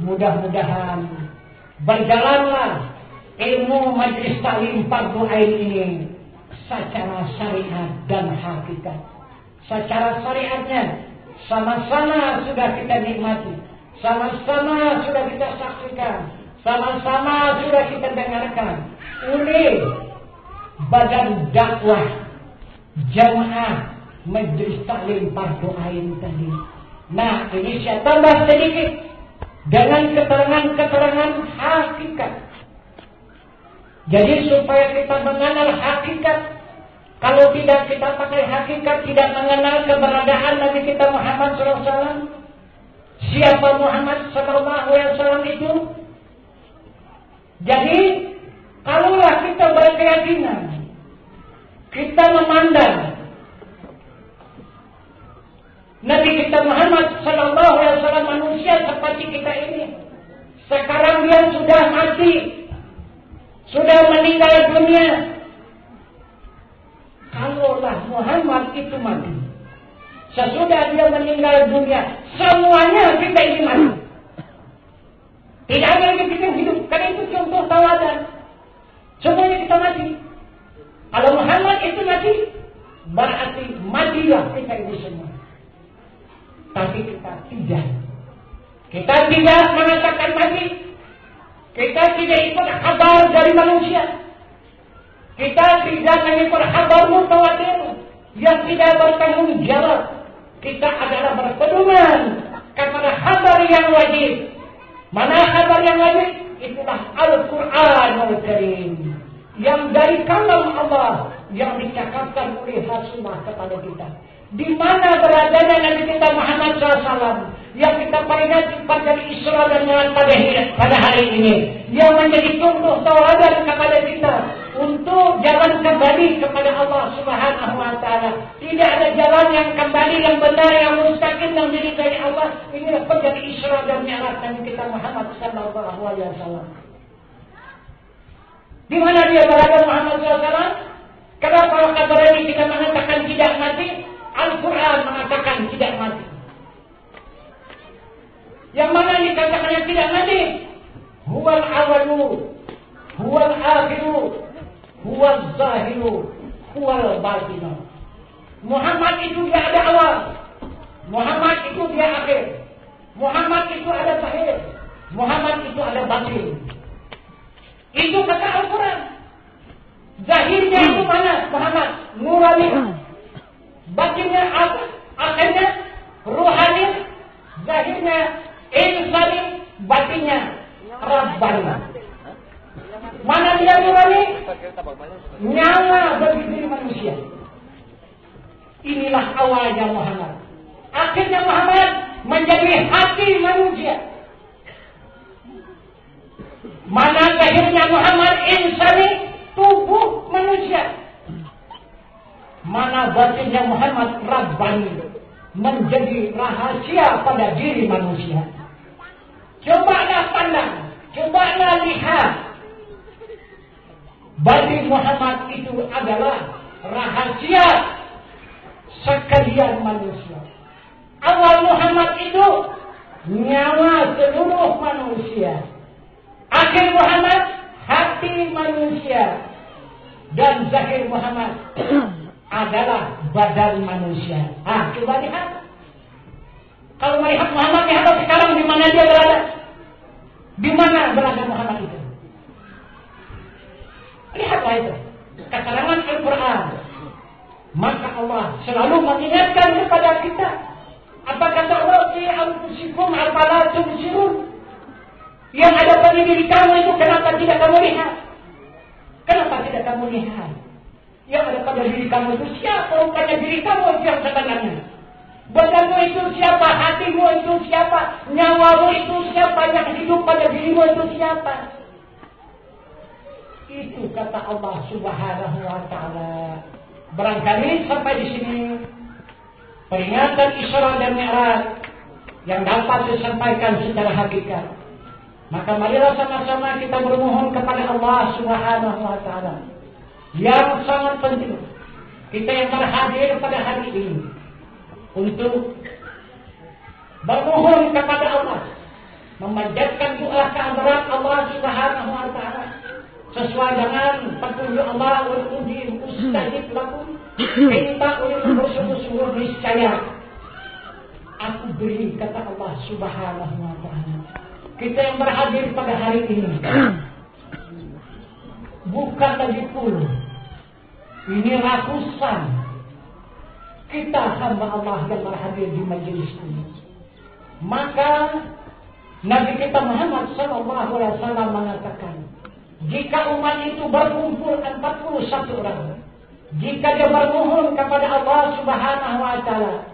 Mudah-mudahan berjalanlah ilmu Majelis Taklim Fardu Ain ini secara syariat dan hakikat. Secara syariatnya sama-sama sudah kita nikmati, sama-sama sudah kita saksikan, sama-sama sudah kita dengarkan oleh badan dakwah jamaah Majelis Taklim Fardu Ain tadi. Nah, ini saya tambah sedikit dengan keterangan-keterangan hakikat. Jadi supaya kita mengenal hakikat, kalau tidak kita pakai hakikat, tidak mengenal keberadaan Nabi kita Muhammad SAW. Siapa Muhammad SAW itu? Jadi kalaulah kita berkeyakinan, kita memandang Nabi kita Muhammad SAW manusia seperti kita ini, sekarang dia sudah mati, sudah meninggal dunia. Kalaulah Muhammad itu mati, sesudah dia meninggal dunia, semuanya kita ini mati. Tidak ada lagi kita yang hidup. Karena itu contoh tauladan. Semuanya kita mati. Kalau Muhammad itu mati, berarti matilah kita ini semua. Tapi kita tidak. Kita tidak mengatakan mati. Kita tidak ikut kabar dari manusia. Kita tidak mengikut kabar mutawatir yang tidak bertanggung jawab. Kita adalah berpedoman kepada kabar yang wajib. Mana kabar yang wajib? Itulah Al-Quran Al-Karim, yang dari kalam Allah, yang dicakapkan oleh Rasulullah kepada kita. Di mana beradanya Nabi kita Muhammad SAW, yang kita peringati pada Isra dan Mi'raj pada hari ini, yang menjadi contoh tauladan kepada kita untuk jalan kembali kepada Allah Subhanahu wa Ta'ala. Tidak ada jalan yang kembali yang benar, yang mustaqim, yang milik dari Allah. Inilah menjadi Isra dan Mi'raj Nabi kita Muhammad sallallahu alaihi wasallam. Di mana dia berada Muhammad SAW? Kenapa kabar ini kita mengatakan tidak mati? Al-Quran mengatakan tidak mati. Yang mana dikatakan yang tidak mati? Huwal awalu, huwal akhiru, huwal zahiru, huwal batinu. Muhammad itu dia ada awal, Muhammad itu dia akhir, Muhammad itu ada zahir, Muhammad itu ada batin. Itu kata Al-Quran. Zahirnya itu mana? Muhammad nurani, batinnya apa? Akhirnya ruhani, zahirnya insani, batinnya rabbani. Mana dia nurani? Nyawa bagi diri manusia. Inilah awalnya Muhammad. Akhirnya Muhammad menjadi hati manusia. Mana zahirnya Muhammad insani, tubuh manusia. Mana batinnya Muhammad Rabbani, menjadi rahasia pada diri manusia. Cobalah pandang, cobalah lihat. Batin Muhammad itu adalah rahasia sekalian manusia. Awal Muhammad itu nyawa seluruh manusia. Akhir Muhammad hati manusia. Dan zahir Muhammad adalah badan manusia. Coba lihat. Kalau melihat Muhammad, lihat sekarang di mana dia berada. Di mana berada Muhammad itu? Lihatlah itu. Keterangan Al-Quran. Maka Allah selalu mengingatkan kepada kita. Apa kata Allah? Fi anfusikum afala tubsirun. Yang ada pada diri kamu itu kenapa tidak kamu lihat? tidak kamu lihat. Yang ada pada diri kamu itu siapa? Rupanya diri kamu yang sebenarnya. Badanmu itu siapa? Hatimu itu siapa? Nyawamu itu siapa? Yang hidup pada dirimu itu siapa? Itu kata Allah Subhanahu wa Ta'ala. Barangkali sampai di sini peringatan Isra dan Mi'raj yang dapat disampaikan secara hakikat. Maka marilah sama-sama kita bermohon kepada Allah Subhanahu wa Ta'ala. Yang sangat penting kita yang berhadir pada hari ini untuk bermohon kepada Allah, memanjatkan doa kehadirat Allah Subhanahu wa Ta'ala sesuai dengan petunjuk Allah, uji mustajib lakum, minta untuk bersungguh-sungguh niscaya aku beri, kata Allah Subhanahu wa Ta'ala. Kita yang berhadir pada hari ini bukan lagi puluh, ini ratusan kita hamba Allah yang berhadir di majelis ini. Maka Nabi kita Muhammad SAW mengatakan, jika umat itu berkumpul 41 orang, jika dia bermohon kepada Allah Subhanahu wa Ta'ala,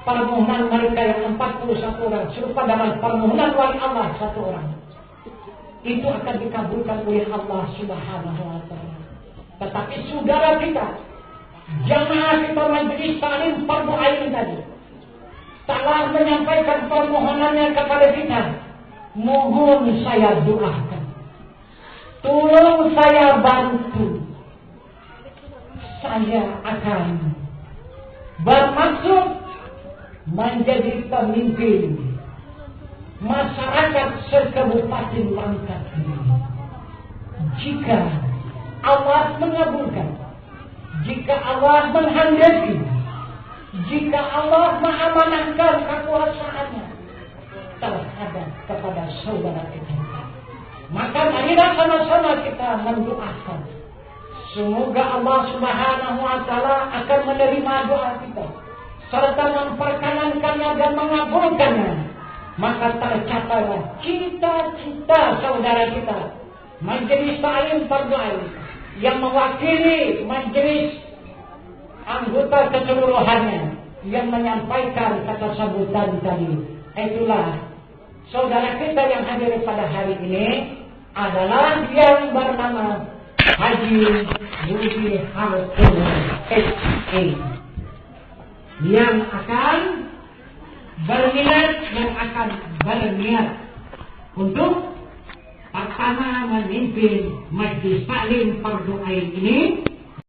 permohonan mereka yang 41 orang serupa dengan permohonan wali Allah 1 orang, itu akan dikabulkan oleh Allah Subhanahu wa Ta'ala. Tetapi saudara kita, jamaah kita majelis taklim fardu ain tadi telah menyampaikan permohonannya kepada kita. Mohon saya doakan, tolong saya bantu, saya akan bermaksud menjadi pemimpin masyarakat se-Kabupaten Langkat ini. Jika Allah mengabulkan, jika Allah menghendaki, jika Allah mengamanahkan kekuasaannya terhadap kepada saudara kita, maka marilah sama-sama kita mendoakan. Semoga Allah Subhanahu wa Ta'ala akan menerima doa kita serta memperkenankannya dan mengabulkannya. Maka tercapailah cita-cita saudara kita majelis taklim fardu ain yang mewakili majelis anggota keseluruhannya yang menyampaikan kata sambutan tadi. Itulah saudara kita yang hadir pada hari ini adalah yang bernama Haji Budi Hartono SE, yang akan berminat untuk pertama memimpin majelis taklim fardu ain ini